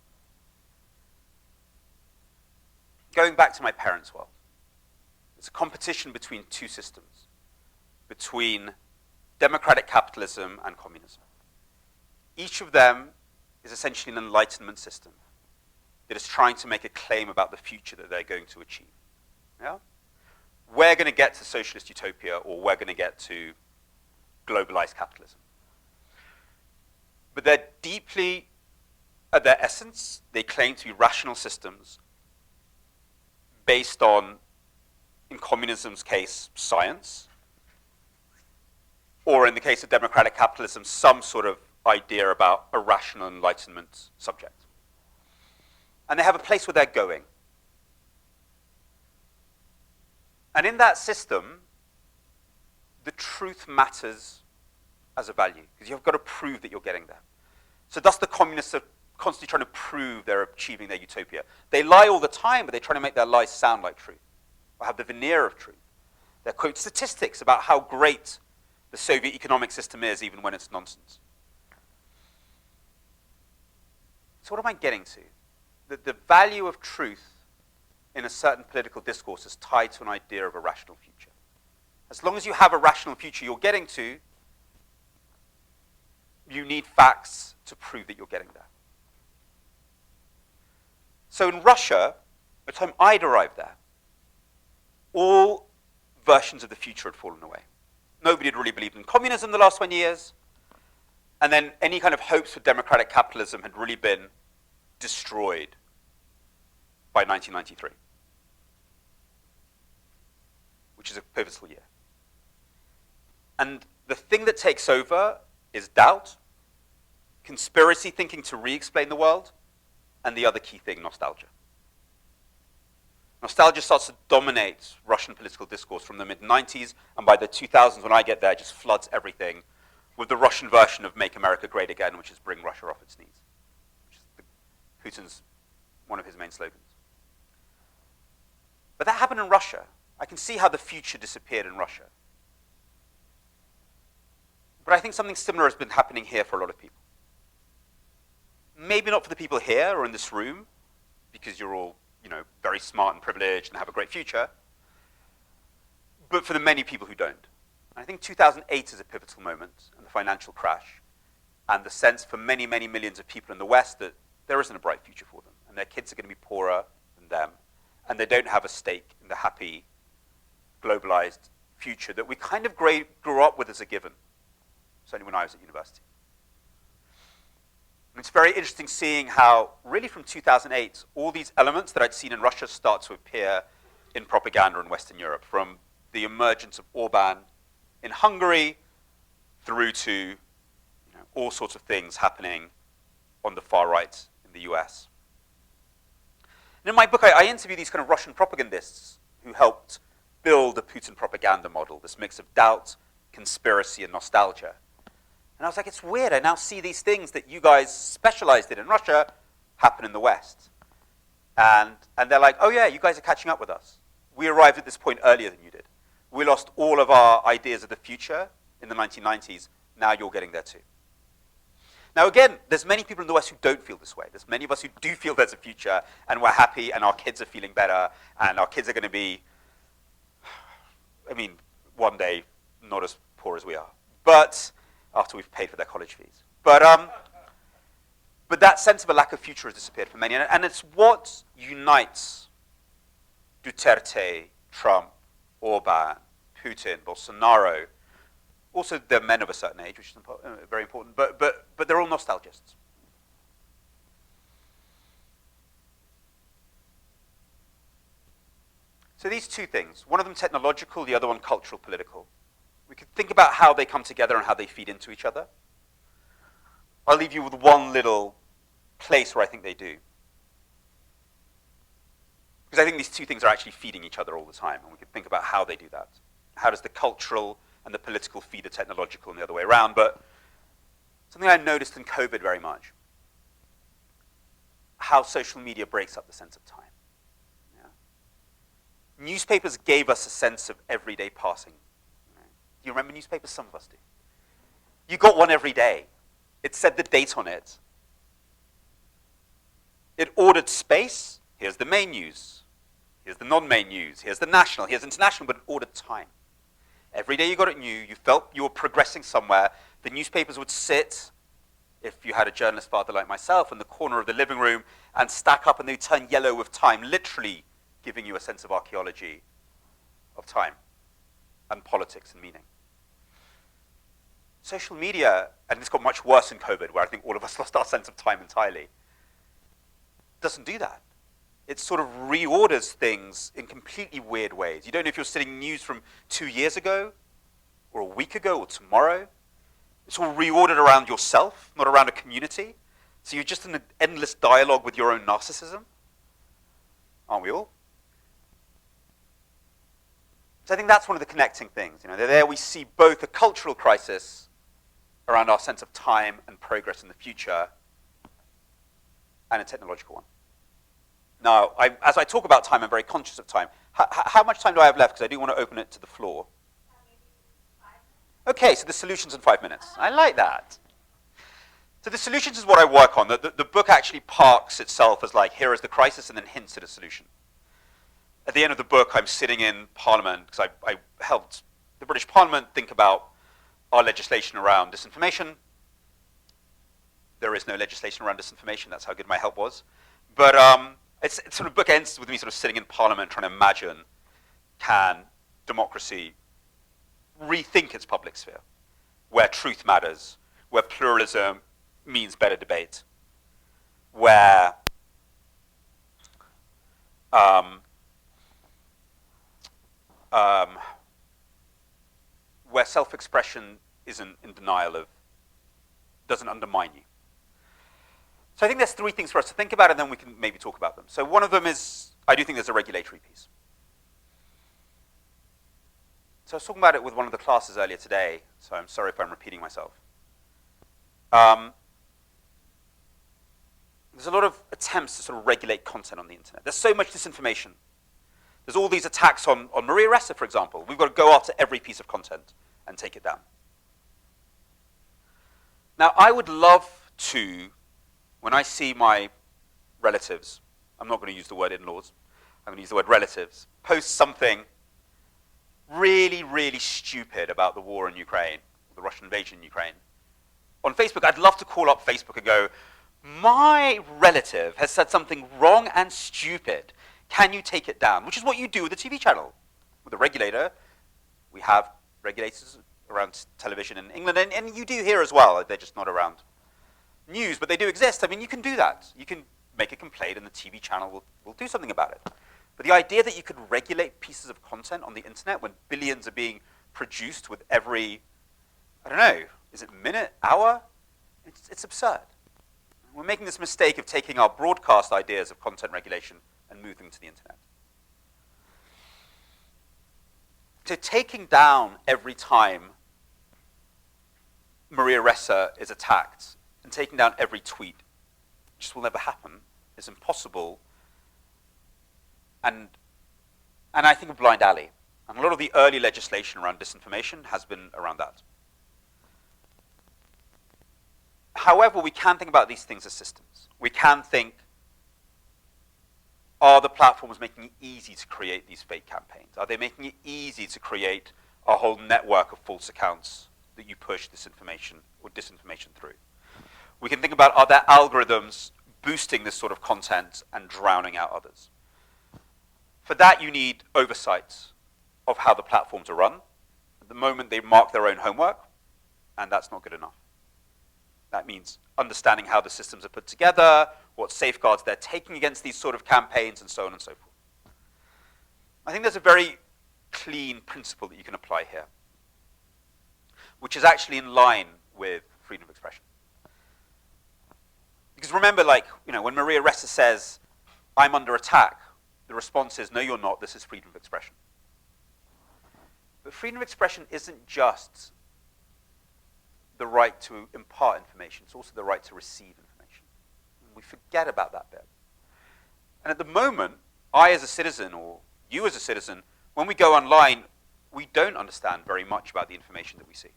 Going back to my parents' world, it's a competition between two systems, between democratic capitalism and communism. Each of them is essentially an enlightenment system that is trying to make a claim about the future that they're going to achieve. Yeah? We're going to get to socialist utopia, or we're going to get to globalized capitalism. But they're deeply, at their essence, they claim to be rational systems based on, in communism's case, science, or in the case of democratic capitalism, some sort of idea about a rational enlightenment subject. And they have a place where they're going. And in that system, the truth matters as a value, because you've got to prove that you're getting there. So thus the communists are constantly trying to prove they're achieving their utopia. They lie all the time, but they try to make their lies sound like truth, or have the veneer of truth. They quote statistics about how great the Soviet economic system is, even when it's nonsense. So what am I getting to? That the value of truth in a certain political discourse is tied to an idea of a rational future. As long as you have a rational future you're getting to, you need facts to prove that you're getting there. So in Russia, by the time I'd arrived there, all versions of the future had fallen away. Nobody had really believed in communism the last 20 years, and then any kind of hopes for democratic capitalism had really been destroyed by 1993, which is a pivotal year. And the thing that takes over is doubt, conspiracy thinking to re-explain the world, and the other key thing, nostalgia. Nostalgia starts to dominate Russian political discourse from the mid-90s, and by the 2000s, when I get there, just floods everything with the Russian version of Make America Great Again, which is bring Russia off its knees, which is Putin's, one of his main slogans. But that happened in Russia. I can see how the future disappeared in Russia. But I think something similar has been happening here for a lot of people. Maybe not for the people here or in this room, because you're all, very smart and privileged and have a great future, but for the many people who don't. I think 2008 is a pivotal moment, and the financial crash, and the sense for many, many millions of people in the West that there isn't a bright future for them, and their kids are going to be poorer than them, and they don't have a stake in the happy, globalized future that we kind of grew up with as a given, certainly when I was at university. And it's very interesting seeing how, really from 2008, all these elements that I'd seen in Russia start to appear in propaganda in Western Europe, from the emergence of Orban in Hungary through to all sorts of things happening on the far right in the US. And in my book, I interview these kind of Russian propagandists who helped build a Putin propaganda model, this mix of doubt, conspiracy, and nostalgia. And I was like, it's weird. I now see these things that you guys specialized in Russia happen in the West. And they're like, oh yeah, you guys are catching up with us. We arrived at this point earlier than you did. We lost all of our ideas of the future in the 1990s. Now you're getting there too. Now again, there's many people in the West who don't feel this way. There's many of us who do feel there's a future, and we're happy, and our kids are feeling better, and our kids are going to be, one day, not as poor as we are. But after we've paid for their college fees. But that sense of a lack of future has disappeared for many. And it's what unites Duterte, Trump, Orban, Putin, Bolsonaro. Also, they're men of a certain age, which is very important. But they're all nostalgists. So these two things, one of them technological, the other one cultural, political. We could think about how they come together and how they feed into each other. I'll leave you with one little place where I think they do. Because I think these two things are actually feeding each other all the time, and we could think about how they do that. How does the cultural and the political feed the technological and the other way around? But something I noticed in COVID very much, how social media breaks up the sense of time. Yeah? Newspapers gave us a sense of everyday passing. Do you remember newspapers? Some of us do. You got one every day. It said the date on it. It ordered space. Here's the main news. Here's the non-main news. Here's the national. Here's international, but it ordered time. Every day you got it new. You felt you were progressing somewhere. The newspapers would sit, if you had a journalist father like myself, in the corner of the living room and stack up, and they'd turn yellow with time, literally giving you a sense of archaeology of time and politics and meaning. Social media, and this got much worse in COVID, where I think all of us lost our sense of time entirely, doesn't do that. It sort of reorders things in completely weird ways. You don't know if you're sitting news from 2 years ago, or a week ago, or tomorrow. It's all reordered around yourself, not around a community. So you're just in an endless dialogue with your own narcissism. Aren't we all? So I think that's one of the connecting things. There we see both a cultural crisis around our sense of time and progress in the future, and a technological one. Now, as I talk about time, I'm very conscious of time. How much time do I have left? Because I do want to open it to the floor. Maybe 5 minutes. Okay, so the solution's in 5 minutes. I like that. So the solutions is what I work on. The book actually parks itself as like, here is the crisis, and then hints at a solution. At the end of the book, I'm sitting in Parliament, because I helped the British Parliament think about our legislation around disinformation. There is no legislation around disinformation. That's how good my help was. But it's sort of book ends with me sort of sitting in Parliament trying to imagine, can democracy rethink its public sphere, where truth matters, where pluralism means better debate, where self-expression isn't in denial of, doesn't undermine you. So I think there's 3 things for us to think about, and then we can maybe talk about them. So one of them is, I do think there's a regulatory piece. So I was talking about it with one of the classes earlier today, so I'm sorry if I'm repeating myself. there's a lot of attempts to sort of regulate content on the internet. There's so much disinformation. There's all these attacks on Maria Ressa, for example. We've got to go after every piece of content and take it down. Now, I would love to, when I see my relatives, I'm not going to use the word in-laws, I'm going to use the word relatives, post something really, really stupid about the war in Ukraine, the Russian invasion in Ukraine, on Facebook, I'd love to call up Facebook and go, my relative has said something wrong and stupid. Can you take it down? Which is what you do with a TV channel. With a regulator, we have regulators around television in England, and you do here as well. They're just not around news, but they do exist. I mean, you can do that. You can make a complaint, and the TV channel will do something about it. But the idea that you could regulate pieces of content on the internet when billions are being produced with every, I don't know, is it minute, hour? It's absurd. We're making this mistake of taking our broadcast ideas of content regulation and moving them to the internet. So taking down every time Maria Ressa is attacked and taking down every tweet just will never happen. It's impossible. And I think a blind alley. And a lot of the early legislation around disinformation has been around that. However, we can think about these things as systems. We can think, are the platforms making it easy to create these fake campaigns? Are they making it easy to create a whole network of false accounts that you push disinformation or disinformation through? We can think about, are there algorithms boosting this sort of content and drowning out others? For that, you need oversight of how the platforms are run. At the moment, they mark their own homework, and that's not good enough. That means understanding how the systems are put together, what safeguards they're taking against these sort of campaigns, and so on and so forth. I think there's a very clean principle that you can apply here, which is actually in line with freedom of expression. Because remember, when Maria Ressa says, I'm under attack, the response is, no, you're not, this is freedom of expression. But freedom of expression isn't just the right to impart information, it's also the right to receive information. And we forget about that bit. And at the moment, I as a citizen, or you as a citizen, when we go online, we don't understand very much about the information that we see.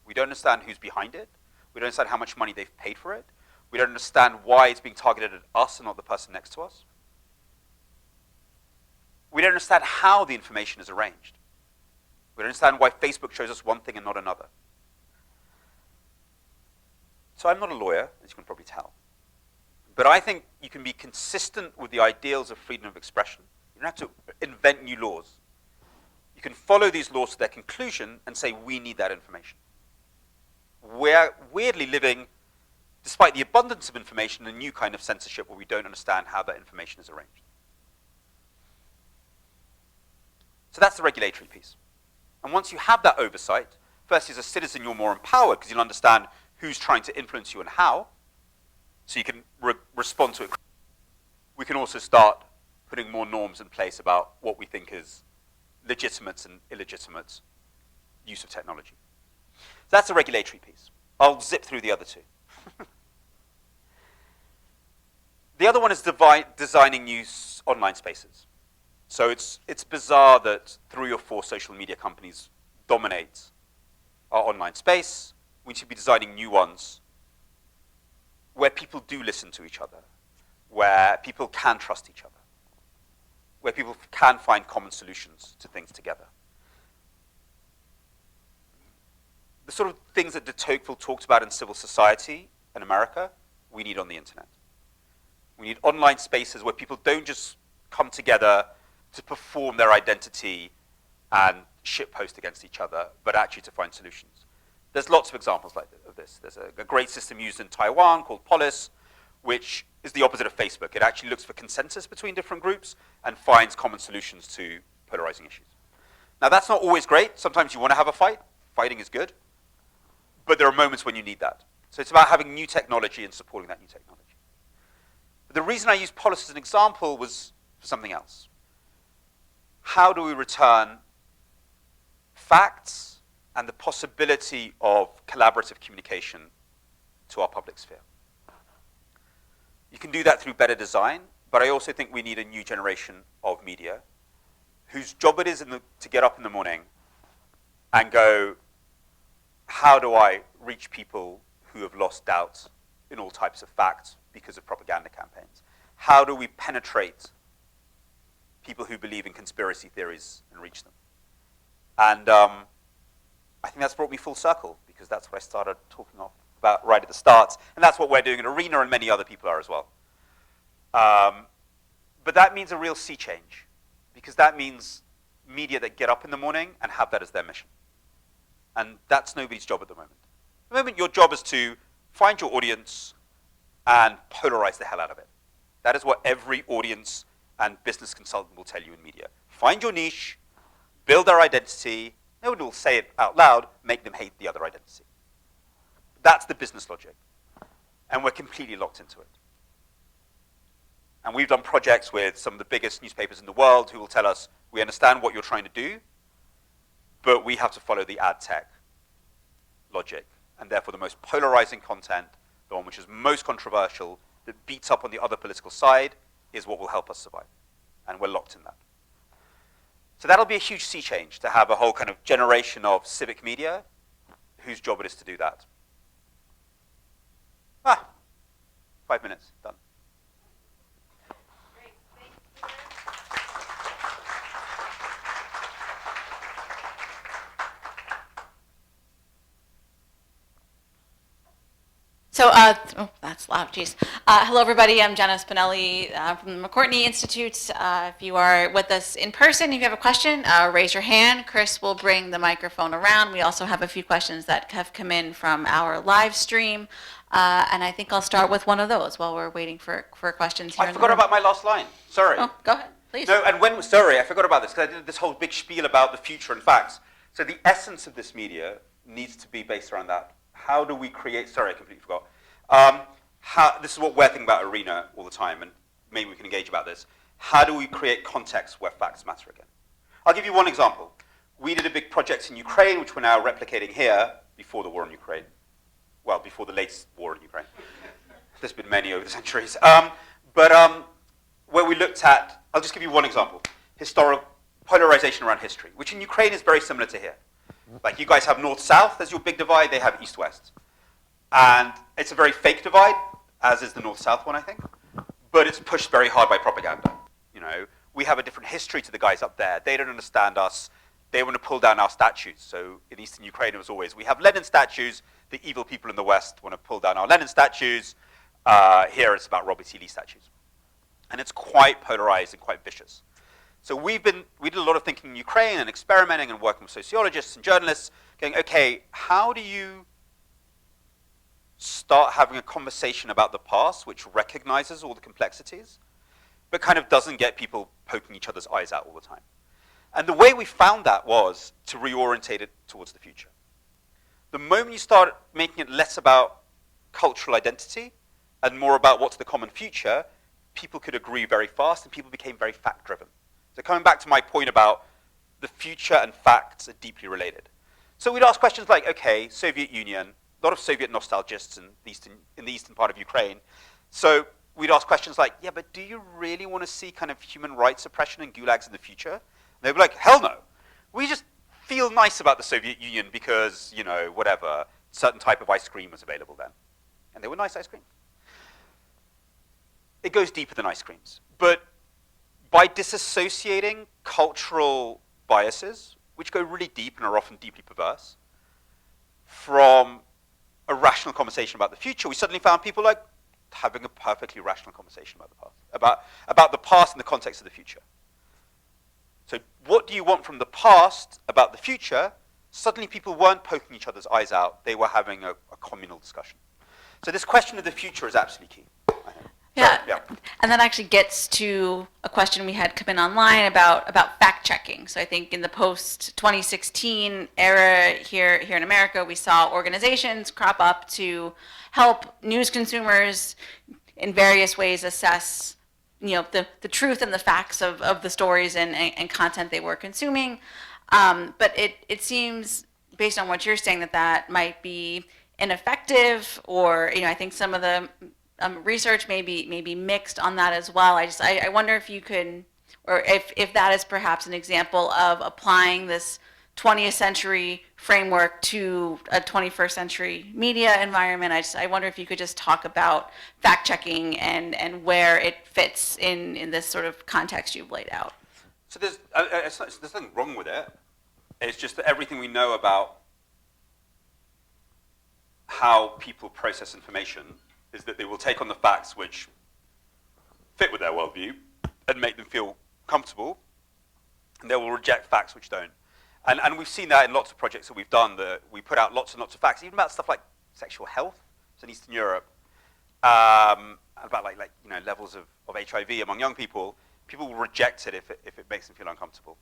We don't understand who's behind it. We don't understand how much money they've paid for it. We don't understand why it's being targeted at us and not the person next to us. We don't understand how the information is arranged. We don't understand why Facebook shows us one thing and not another. So I'm not a lawyer, as you can probably tell. But I think you can be consistent with the ideals of freedom of expression. You don't have to invent new laws. You can follow these laws to their conclusion and say, we need that information. We're weirdly living, despite the abundance of information, a new kind of censorship where we don't understand how that information is arranged. So that's the regulatory piece. And once you have that oversight, first as a citizen, you're more empowered because you'll understand who's trying to influence you and how, so you can respond to it. We can also start putting more norms in place about what we think is legitimate and illegitimate use of technology. So that's the regulatory piece. I'll zip through the other two. The other one is designing new online spaces. So it's bizarre that 3 or 4 social media companies dominate our online space. We should be designing new ones where people do listen to each other, where people can trust each other, where people can find common solutions to things together. The sort of things that de Tocqueville talked about in civil society in America, we need on the internet. We need online spaces where people don't just come together to perform their identity and shitpost against each other, but actually to find solutions. There's lots of examples of this. There's a great system used in Taiwan called Polis, which is the opposite of Facebook. It actually looks for consensus between different groups and finds common solutions to polarizing issues. Now, that's not always great. Sometimes you want to have a fight. Fighting is good. But there are moments when you need that. So it's about having new technology and supporting that new technology. But the reason I used Polis as an example was for something else. How do we return facts and the possibility of collaborative communication to our public sphere. You can do that through better design, but I also think we need a new generation of media whose job it is to get up in the morning and go, how do I reach people who have lost doubts in all types of facts because of propaganda campaigns? How do we penetrate people who believe in conspiracy theories and reach them? And I think that's brought me full circle, because that's what I started talking about right at the start. And that's what we're doing at Arena, and many other people are as well. But that means a real sea change, because that means media that get up in the morning and have that as their mission. And that's nobody's job at the moment. At the moment, your job is to find your audience and polarize the hell out of it. That is what every audience and business consultant will tell you in media. Find your niche, build their identity. No one will say it out loud, make them hate the other identity. That's the business logic. And we're completely locked into it. And we've done projects with some of the biggest newspapers in the world who will tell us, we understand what you're trying to do, but we have to follow the ad tech logic. And therefore the most polarizing content, the one which is most controversial, that beats up on the other political side, is what will help us survive. And we're locked in that. So that'll be a huge sea change, to have a whole kind of generation of civic media whose job it is to do that. 5 minutes, done. Great. Thank you. So, that's loud, geez. Hello, everybody. I'm Jenna Spinelli from the McCourtney Institute. If you are with us in person, if you have a question, raise your hand. Chris will bring the microphone around. We also have a few questions that have come in from our live stream. And I think I'll start with one of those while we're waiting for questions here. I forgot about my last line. Sorry. Oh, go ahead, please. No, and sorry, I forgot about this, because I did this whole big spiel about the future and facts. So the essence of this media needs to be based around that. How do we create, sorry, I completely forgot. This is what we're thinking about Arena all the time, and maybe we can engage about this. How do we create context where facts matter again? I'll give you one example. We did a big project in Ukraine, which we're now replicating here, before the war in Ukraine. Well, before the latest war in Ukraine. There's been many over the centuries. Where we looked at, I'll just give you one example, historical polarization around history, which in Ukraine is very similar to here. Like, you guys have north-south as your big divide, they have east-west. And it's a very fake divide, as is the north-south one, I think. But it's pushed very hard by propaganda. You know, we have a different history to the guys up there. They don't understand us. They want to pull down our statues. So in eastern Ukraine, it was always, we have Lenin statues. The evil people in the West want to pull down our Lenin statues. Here it's about Robert E. Lee statues. And it's quite polarized and quite vicious. So we did a lot of thinking in Ukraine and experimenting and working with sociologists and journalists, going, okay, how do you start having a conversation about the past which recognizes all the complexities, but kind of doesn't get people poking each other's eyes out all the time? And the way we found that was to reorientate it towards the future. The moment you start making it less about cultural identity and more about what's the common future, people could agree very fast and people became very fact-driven. So coming back to my point about the future and facts are deeply related. So we'd ask questions like, okay, Soviet Union, a lot of Soviet nostalgists in the eastern part of Ukraine. So we'd ask questions like, yeah, but do you really want to see kind of human rights suppression and gulags in the future? And they'd be like, hell no. We just feel nice about the Soviet Union because, you know, whatever, certain type of ice cream was available then. And they were nice ice cream. It goes deeper than ice creams. But by disassociating cultural biases, which go really deep and are often deeply perverse, from a rational conversation about the future, we suddenly found people like having a perfectly rational conversation about the past, about the past in the context of the future. So what do you want from the past about the future? Suddenly people weren't poking each other's eyes out. They were having a communal discussion. So this question of the future is absolutely key, I think. Yeah. Yeah. And that actually gets to a question we had come in online about fact checking. So I think in the post 2016 era here in America, we saw organizations crop up to help news consumers in various ways assess, you know, the truth and the facts of the stories and content they were consuming. But it seems, based on what you're saying, that might be ineffective, or I think some of the research may be mixed on that as well. I wonder if you could, or if that is perhaps an example of applying this 20th century framework to a 21st century media environment. I wonder if you could just talk about fact checking and where it fits in this sort of context you've laid out. So there's nothing wrong with it. It's just that everything we know about how people process information is that they will take on the facts which fit with their worldview and make them feel comfortable, and they will reject facts which don't. And we've seen that in lots of projects that we've done, that we put out lots and lots of facts, even about stuff like sexual health in Eastern Europe, about levels of HIV among young people. People will reject it if it makes them feel uncomfortable,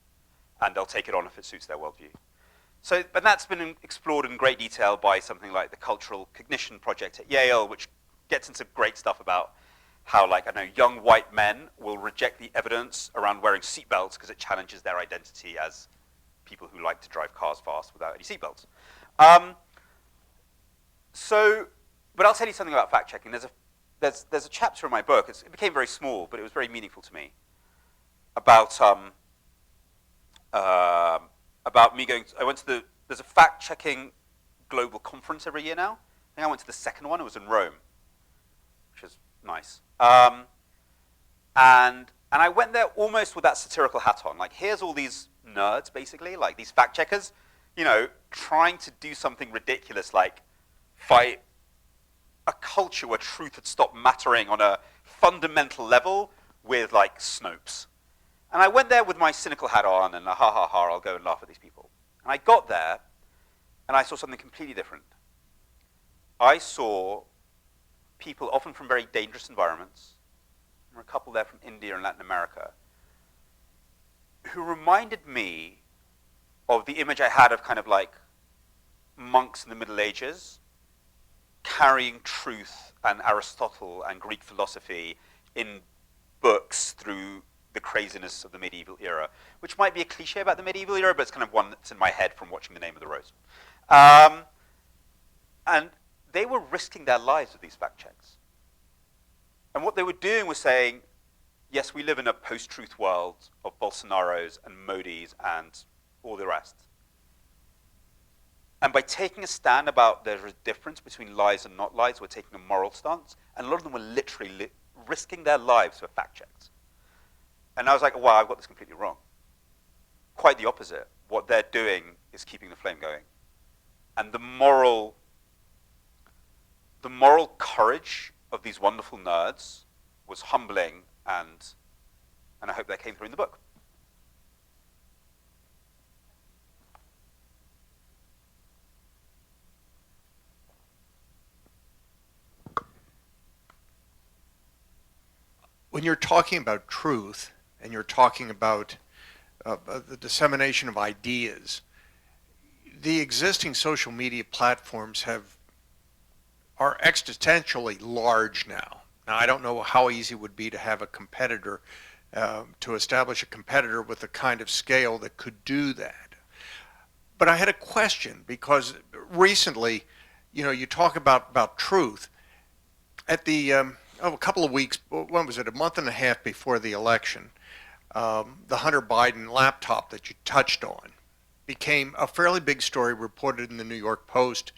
and they'll take it on if it suits their worldview. So, but that's been explored in great detail by something like the Cultural Cognition Project at Yale, which gets into great stuff about how, young white men will reject the evidence around wearing seatbelts because it challenges their identity as people who like to drive cars fast without any seatbelts. But I'll tell you something about fact checking. There's a chapter in my book. It became very small, but it was very meaningful to me. About me going. I went to there's a fact checking global conference every year now. I think I went to the second one. It was in Rome, which is nice. And I went there almost with that satirical hat on. Like, here's all these nerds, basically, like these fact checkers, trying to do something ridiculous, like fight a culture where truth had stopped mattering on a fundamental level with, Snopes. And I went there with my cynical hat on and I'll go and laugh at these people. And I got there and I saw something completely different. I saw people often from very dangerous environments. There were a couple there from India and Latin America who reminded me of the image I had of monks in the Middle Ages carrying truth and Aristotle and Greek philosophy in books through the craziness of the medieval era, which might be a cliche about the medieval era, but it's kind of one that's in my head from watching The Name of the Rose. And they were risking their lives with these fact checks. And what they were doing was saying, yes, we live in a post-truth world of Bolsonaros and Modis and all the rest. And by taking a stand about there's a difference between lies and not lies, we're taking a moral stance. And a lot of them were literally risking their lives for fact checks. And I was like, wow, I've got this completely wrong. Quite the opposite. What they're doing is keeping the flame going. And the moral courage of these wonderful nerds was humbling, and I hope that came through in the book. When you're talking about truth and you're talking about the dissemination of ideas, the existing social media platforms are existentially large now. Now, I don't know how easy it would be to have a competitor, to establish a competitor with the kind of scale that could do that. But I had a question, because recently, you talk about truth. At the a couple of weeks, when was it, a month and a half before the election, the Hunter Biden laptop that you touched on became a fairly big story, reported in the New York Post,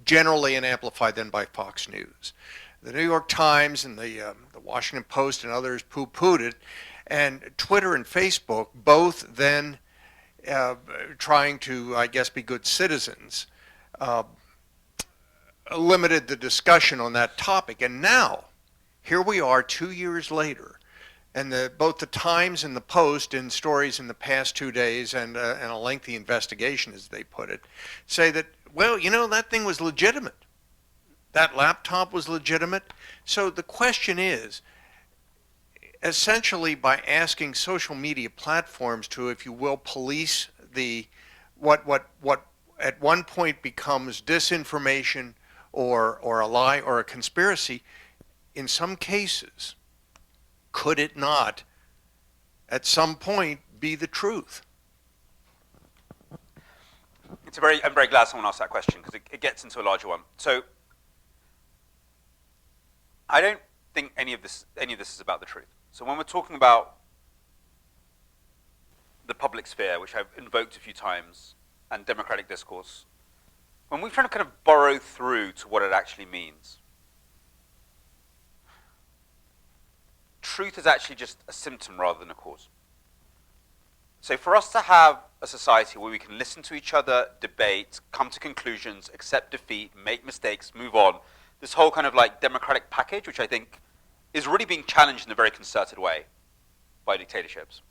generally, and amplified then by Fox News. The New York Times and the Washington Post and others poo-pooed it, and Twitter and Facebook, both then trying to, I guess, be good citizens, limited the discussion on that topic. And now, here we are 2 years later, and both the Times and the Post, in stories in the past 2 days and a lengthy investigation, as they put it, say that, well, that thing was legitimate. That laptop was legitimate. So the question is, essentially, by asking social media platforms to, if you will, police what at one point becomes disinformation or a lie or a conspiracy, in some cases, could it not, at some point, be the truth? I'm very glad someone asked that question because it gets into a larger one. So I don't think any of this is about the truth. So when we're talking about the public sphere, which I've invoked a few times, and democratic discourse, when we're trying to kind of burrow through to what it actually means, truth is actually just a symptom rather than a cause. So for us to have a society where we can listen to each other, debate, come to conclusions, accept defeat, make mistakes, move on, this whole kind of like democratic package, which I think is really being challenged in a very concerted way by dictatorships.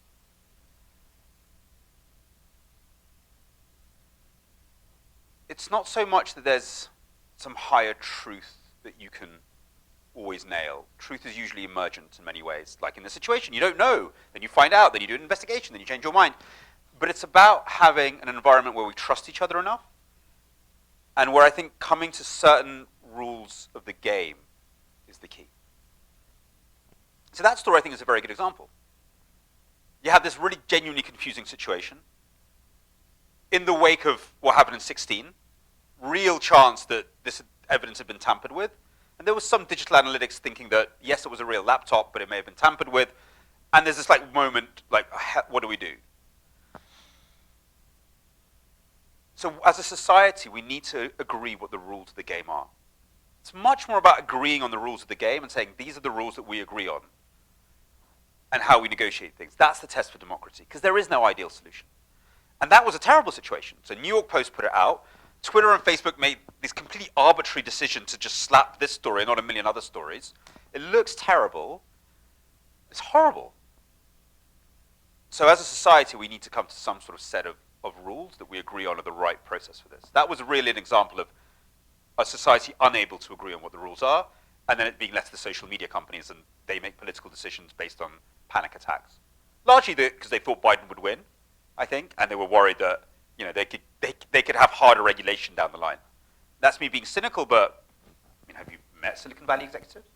It's not so much that there's some higher truth that you can always nail. Truth is usually emergent in many ways. Like in this situation, you don't know, then you find out, then you do an investigation, then you change your mind. But it's about having an environment where we trust each other enough, and where I think coming to certain rules of the game is the key. So that story, I think, is a very good example. You have this really genuinely confusing situation. In the wake of what happened in 16, real chance that this evidence had been tampered with. And there was some digital analytics thinking that, yes, it was a real laptop, but it may have been tampered with. And there's this like moment, like, what do we do? So as a society, we need to agree what the rules of the game are. It's much more about agreeing on the rules of the game and saying, these are the rules that we agree on, and how we negotiate things. That's the test for democracy, because there is no ideal solution. And that was a terrible situation. So New York Post put it out. Twitter and Facebook made this completely arbitrary decision to just slap this story and not a million other stories. It looks terrible. It's horrible. So as a society, we need to come to some sort of set of rules that we agree on are the right process for this. That was really an example of a society unable to agree on what the rules are, and then it being left to the social media companies, and they make political decisions based on panic attacks. Largely because they thought Biden would win, I think, and they were worried that they could have harder regulation down the line. That's me being cynical, but have you met Silicon Valley executives?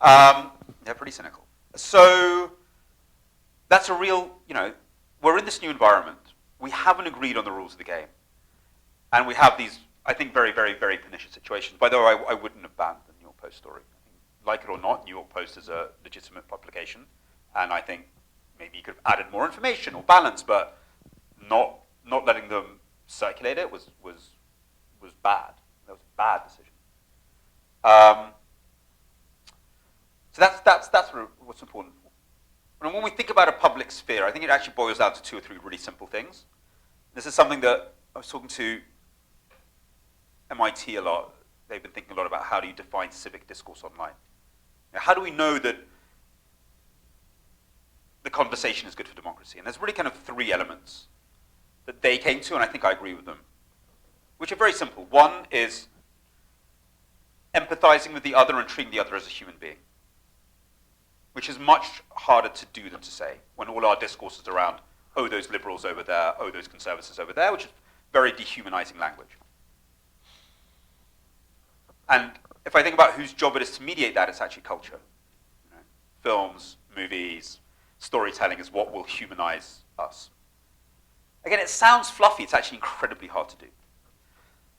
They're pretty cynical. So that's a real, we're in this new environment. We haven't agreed on the rules of the game. And we have these, I think, very, very, very pernicious situations. By the way, I wouldn't have banned the New York Post story. Like it or not, New York Post is a legitimate publication. And I think maybe you could have added more information or balance, but not letting them circulate it was bad. That was a bad decision. So that's what's important. And when we think about a public sphere, I think it actually boils down to two or three really simple things. This is something that I was talking to MIT a lot. They've been thinking a lot about how do you define civic discourse online. How do we know that the conversation is good for democracy? And there's really kind of three elements that they came to, and I think I agree with them, which are very simple. One is empathizing with the other and treating the other as a human being, which is much harder to do than to say when all our discourse is around, oh, those liberals over there, oh, those conservatives over there, which is very dehumanizing language. And if I think about whose job it is to mediate that, it's actually culture. Films, movies, storytelling is what will humanize us. Again, it sounds fluffy. It's actually incredibly hard to do.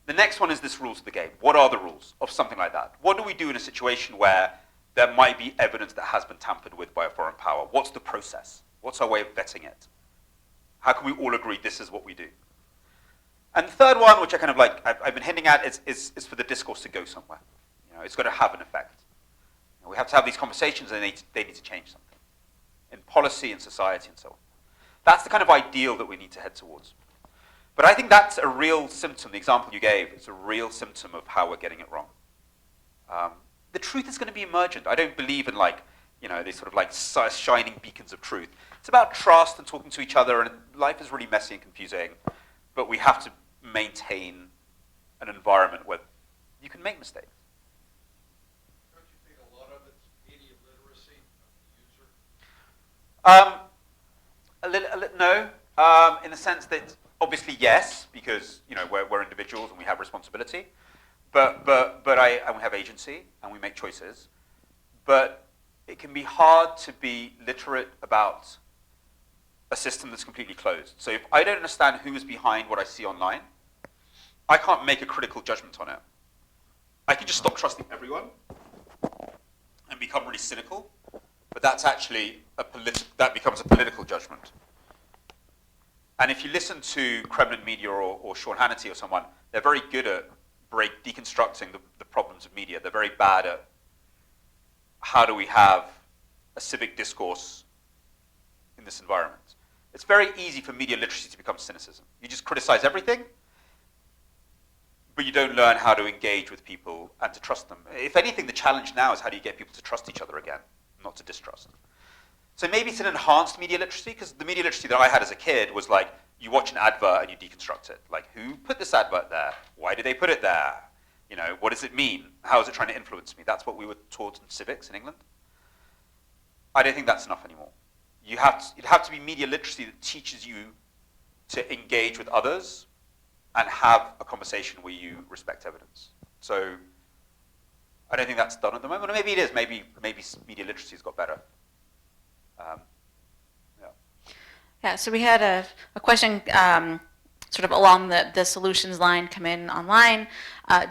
The next one is this rules of the game. What are the rules of something like that? What do we do in a situation where there might be evidence that has been tampered with by a foreign power? What's the process? What's our way of vetting it? How can we all agree this is what we do? And the third one, which I kind of like, I've been hinting at, is for the discourse to go somewhere. It's got to have an effect. We have to have these conversations, and they need to change something in policy and society and so on. That's the kind of ideal that we need to head towards. But I think that's a real symptom. The example you gave is a real symptom of how we're getting it wrong. The truth is going to be emergent. I don't believe in these sort of like shining beacons of truth. It's about trust and talking to each other, and life is really messy and confusing, but we have to maintain an environment where you can make mistakes. Don't you think a lot of it's media literacy of the user? No, in the sense that obviously yes, because we're individuals and we have responsibility, but we have agency and we make choices. But it can be hard to be literate about a system that's completely closed. So if I don't understand who is behind what I see online, I can't make a critical judgment on it. I can just stop trusting everyone and become really cynical, but that's actually that becomes a political judgment. And if you listen to Kremlin media or Sean Hannity or someone, they're very good at deconstructing the problems of media. They're very bad at how do we have a civic discourse in this environment. It's very easy for media literacy to become cynicism. You just criticize everything, but you don't learn how to engage with people and to trust them. If anything, the challenge now is how do you get people to trust each other again, not to distrust. So maybe it's an enhanced media literacy, because the media literacy that I had as a kid was like, you watch an advert and you deconstruct it. Like, who put this advert there? Why did they put it there? You know, what does it mean? How is it trying to influence me? That's what we were taught in civics in England. I don't think that's enough anymore. It'd have to be media literacy that teaches you to engage with others and have a conversation where you respect evidence. So I don't think that's done at the moment. Or maybe it is. Maybe media literacy has got better. Yeah, so we had a question sort of along the solutions line come in online.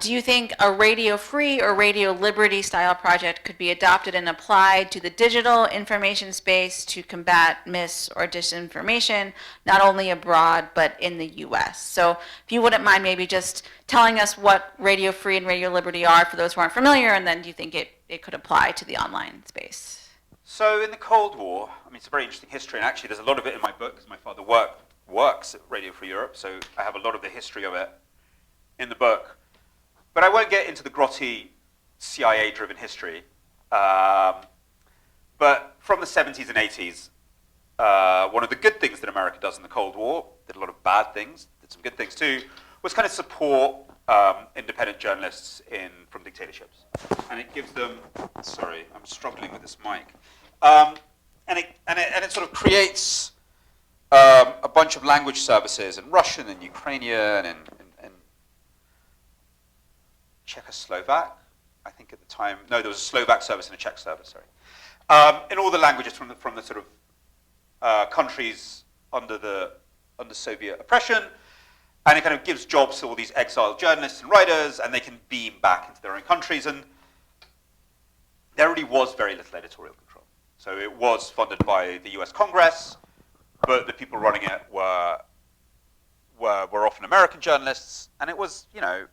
Do you think a radio free or radio liberty style project could be adopted and applied to the digital information space to combat mis or disinformation, not only abroad, but in the US? So if you wouldn't mind maybe just telling us what radio free and radio liberty are for those who aren't familiar, and then do you think it could apply to the online space? So in the Cold War, I mean, it's a very interesting history, and actually there's a lot of it in my book, because my father works at Radio Free Europe, so I have a lot of the history of it in the book. But I won't get into the grotty CIA-driven history. But from the 70s and 80s, one of the good things that America does in the Cold War, did a lot of bad things, did some good things too, was kind of support independent journalists from dictatorships. And it gives them, sorry, I'm struggling with this mic. And it sort of creates a bunch of language services in Russian and Ukrainian and Czechoslovak, I think at the time. No, there was a Slovak service and a Czech service, sorry. In all the languages from the sort of countries under Soviet oppression. And it kind of gives jobs to all these exiled journalists and writers, and they can beam back into their own countries. And there really was very little editorial control. So it was funded by the US Congress, but the people running it were often American journalists, and it was, you know,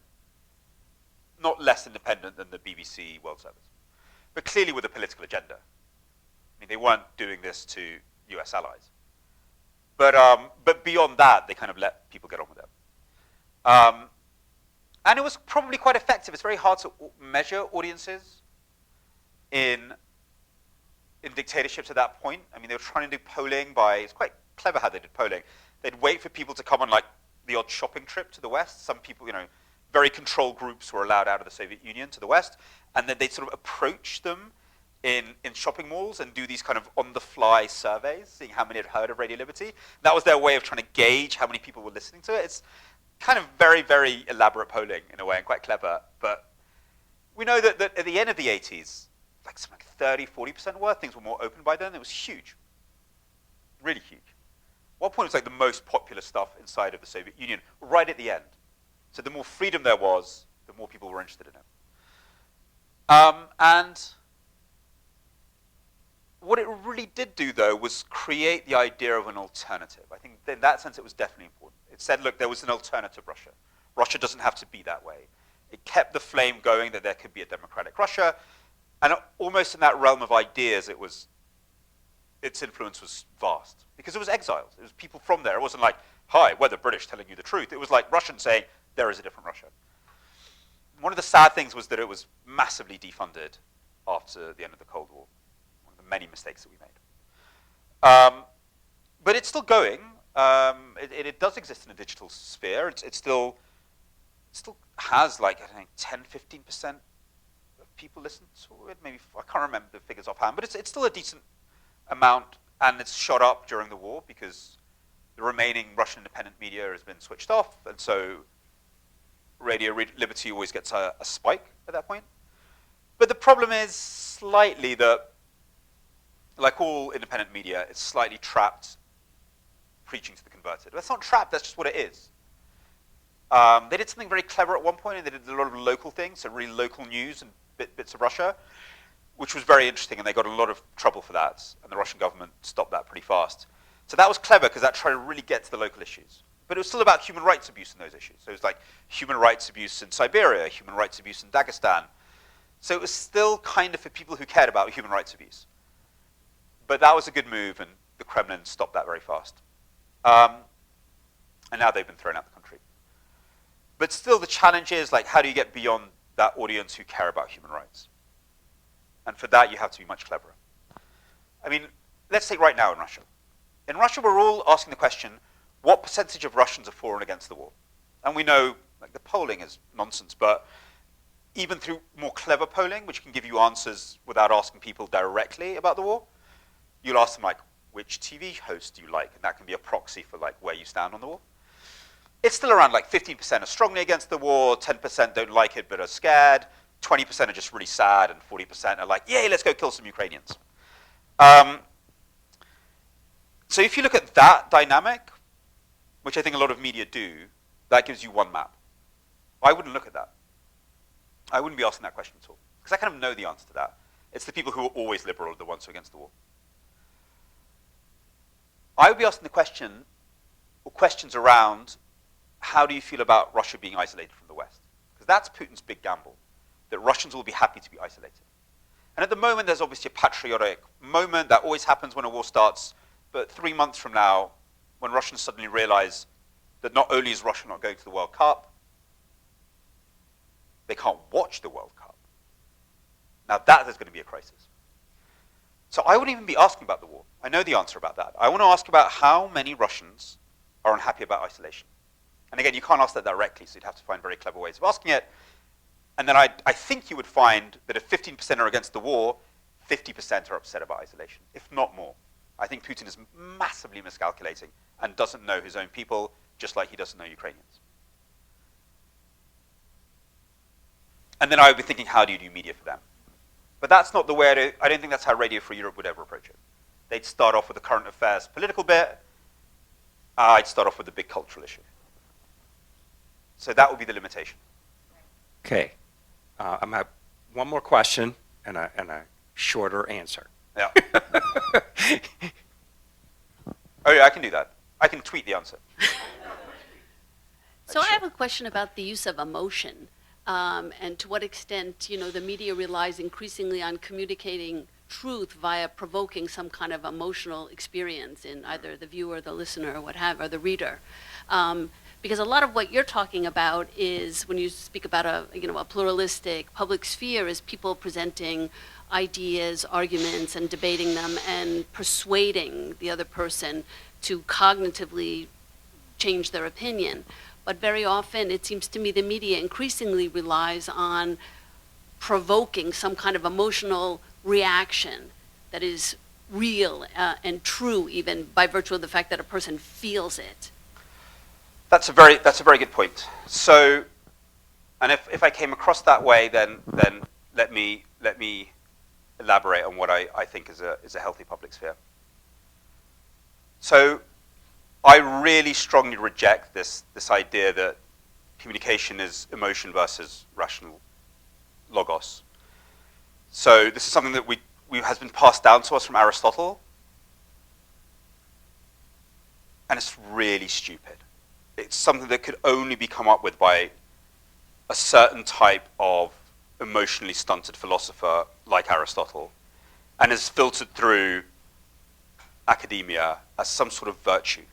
not less independent than the BBC World Service, but clearly with a political agenda. I mean, they weren't doing this to US allies. But beyond that, they kind of let people get on with it. And it was probably quite effective. It's very hard to measure audiences in dictatorships at that point. I mean, they were trying to do polling it's quite clever how they did polling. They'd wait for people to come on like the odd shopping trip to the West. Some people, you know, very controlled groups were allowed out of the Soviet Union to the West. And then they'd sort of approach them in shopping malls and do these kind of on-the-fly surveys, seeing how many had heard of Radio Liberty. That was their way of trying to gauge how many people were listening to it. It's kind of very, very elaborate polling in a way and quite clever. But we know that at the end of the 80s, like something like 30, 40% were. Things were more open by then. It was huge. Really huge. At one point, it was like the most popular stuff inside of the Soviet Union, right at the end. So the more freedom there was, the more people were interested in it. And what it really did do, though, was create the idea of an alternative. I think in that sense, it was definitely important. It said, look, there was an alternative Russia. Russia doesn't have to be that way. It kept the flame going that there could be a democratic Russia. And almost in that realm of ideas, its influence was vast. Because it was exiles. It was people from there. It wasn't like, hi, we're the British telling you the truth. It was like Russians saying, there is a different Russia. One of the sad things was that it was massively defunded after the end of the Cold War. One of the many mistakes that we made. But it's still going. It does exist in a digital sphere. It still has like, I think, 10, 15% of people listen to it. Maybe, I can't remember the figures offhand, but it's still a decent amount, and it's shot up during the war because the remaining Russian independent media has been switched off, and so Radio Liberty always gets a spike at that point. But the problem is slightly that, like all independent media, it's slightly trapped preaching to the converted. That's not trapped, that's just what it is. They did something very clever at one point, and they did a lot of local things, so really local news and bits of Russia, which was very interesting, and they got a lot of trouble for that, and the Russian government stopped that pretty fast. So that was clever, because that tried to really get to the local issues. But it was still about human rights abuse in those issues. So it was like human rights abuse in Siberia, human rights abuse in Dagestan. So it was still kind of for people who cared about human rights abuse. But that was a good move, and the Kremlin stopped that very fast. And now they've been thrown out of the country. But still, the challenge is, like, how do you get beyond that audience who care about human rights? And for that, you have to be much cleverer. I mean, let's take right now in Russia. In Russia, we're all asking the question, what percentage of Russians are for and against the war? And we know, like, the polling is nonsense, but even through more clever polling, which can give you answers without asking people directly about the war, you'll ask them, like, which TV host do you like? And that can be a proxy for, like, where you stand on the war. It's still around, like, 15% are strongly against the war, 10% don't like it but are scared, 20% are just really sad, and 40% are like, yay, let's go kill some Ukrainians. So if you look at that dynamic, which I think a lot of media do, that gives you one map. I wouldn't look at that. I wouldn't be asking that question at all, because I kind of know the answer to that. It's the people who are always liberal are the ones who are against the war. I would be asking the question, or questions around, how do you feel about Russia being isolated from the West? Because that's Putin's big gamble, that Russians will be happy to be isolated. And at the moment, there's obviously a patriotic moment that always happens when a war starts, but 3 months from now, when Russians suddenly realize that not only is Russia not going to the World Cup, they can't watch the World Cup. Now that is going to be a crisis. So I wouldn't even be asking about the war. I know the answer about that. I want to ask about how many Russians are unhappy about isolation. And again, you can't ask that directly, so you'd have to find very clever ways of asking it. And then I think you would find that if 15% are against the war, 50% are upset about isolation, if not more. I think Putin is massively miscalculating and doesn't know his own people, just like he doesn't know Ukrainians. And then I would be thinking, how do you do media for them? But that's not the way, I don't think that's how Radio Free Europe would ever approach it. They'd start off with the current affairs political bit. I'd start off with the big cultural issue. So that would be the limitation. Okay. I'm at one more question and a shorter answer. Yeah. Oh yeah, I can do that. I can tweet the answer. So I have a question about the use of emotion, and to what extent, the media relies increasingly on communicating truth via provoking some kind of emotional experience in either the viewer, the listener, or what have, or the reader. Because a lot of what you're talking about is, when you speak about a pluralistic public sphere, is people presenting ideas, arguments, and debating them and persuading the other person to cognitively change their opinion. But very often, it seems to me, the media increasingly relies on provoking some kind of emotional reaction that is real and true, even by virtue of the fact that a person feels it. That's a very good point. So, and if I came across that way, then let me elaborate on what I think is a healthy public sphere. So, I really strongly reject this idea that communication is emotion versus rational logos. So this is something that has been passed down to us from Aristotle, and it's really stupid. It's something that could only be come up with by a certain type of emotionally stunted philosopher like Aristotle, and is filtered through academia as some sort of virtue.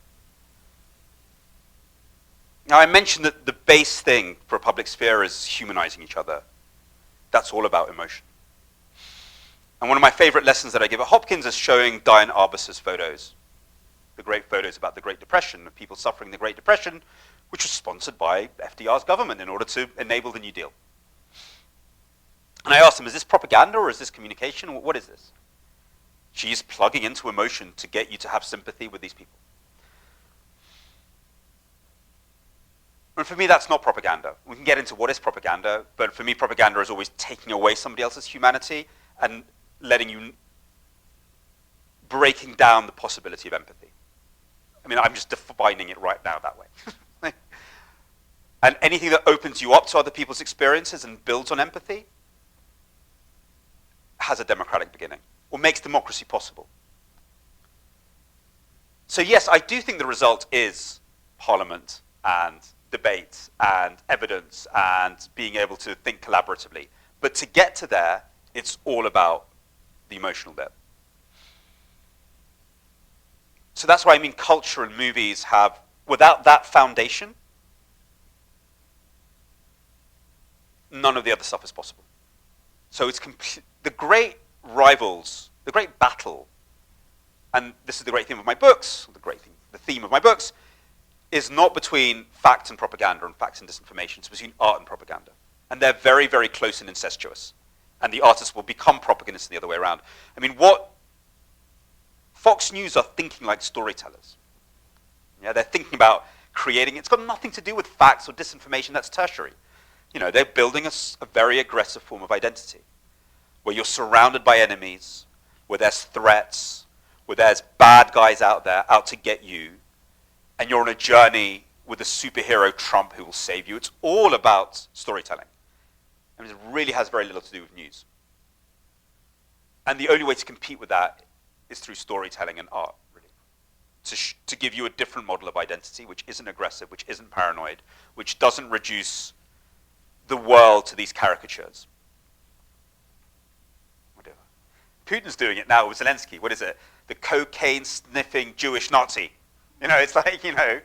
Now, I mentioned that the base thing for a public sphere is humanizing each other. That's all about emotion. And one of my favorite lessons that I give at Hopkins is showing Diane Arbus's photos, the great photos about the Great Depression, of people suffering the Great Depression, which was sponsored by FDR's government in order to enable the New Deal. And I asked him, is this propaganda or is this communication? What is this? She's plugging into emotion to get you to have sympathy with these people. And for me, that's not propaganda. We can get into what is propaganda, but for me, propaganda is always taking away somebody else's humanity and breaking down the possibility of empathy. I mean, I'm just defining it right now that way. And anything that opens you up to other people's experiences and builds on empathy has a democratic beginning, or makes democracy possible. So yes, I do think the result is parliament and debate and evidence and being able to think collaboratively. But to get to there, it's all about the emotional bit. So that's why I mean culture and movies have, without that foundation, none of the other stuff is possible. So it's the great rivals, the great battle, and this is the great theme of my books, the theme of my books, is not between fact and propaganda and fact and disinformation, it's between art and propaganda. And they're very, very close and incestuous. And the artists will become propagandists the other way around. I mean, what Fox News are thinking like storytellers. Yeah, they're thinking about creating, it's got nothing to do with facts or disinformation, that's tertiary. You know, they're building a very aggressive form of identity, where you're surrounded by enemies, where there's threats, where there's bad guys out there out to get you, and you're on a journey with a superhero Trump who will save you. It's all about storytelling. I mean, it really has very little to do with news. And the only way to compete with that is through storytelling and art, really. To give you a different model of identity, which isn't aggressive, which isn't paranoid, which doesn't reduce the world to these caricatures. Whatever. Putin's doing it now with Zelensky. What is it? The cocaine-sniffing Jewish Nazi. You know, it's like, you know.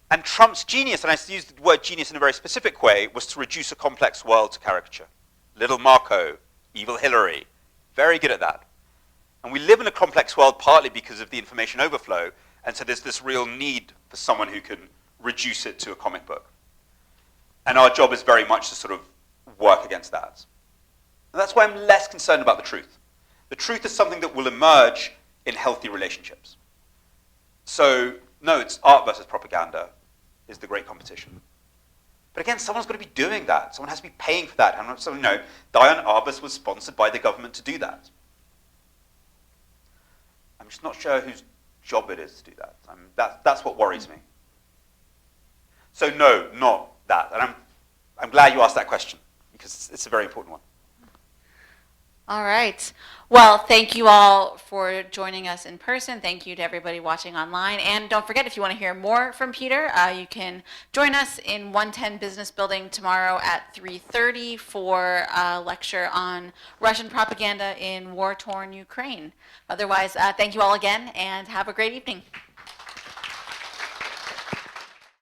And Trump's genius, and I use the word genius in a very specific way, was to reduce a complex world to caricature. Little Marco, evil Hillary, very good at that. And we live in a complex world partly because of the information overflow, and so there's this real need for someone who can reduce it to a comic book. And our job is very much to sort of work against that. And that's why I'm less concerned about the truth. The truth is something that will emerge in healthy relationships. So, no, it's art versus propaganda is the great competition. But again, someone's got to be doing that. Someone has to be paying for that. And so, you know, Diane Arbus was sponsored by the government to do that. I'm just not sure whose job it is to do that. That's what worries me. So no, not that. And I'm glad you asked that question, because it's a very important one. All right. Well, thank you all for joining us in person. Thank you to everybody watching online. And don't forget, if you want to hear more from Peter, you can join us in 110 Business Building tomorrow at 3:30 for a lecture on Russian propaganda in war-torn Ukraine. Otherwise, thank you all again, and have a great evening.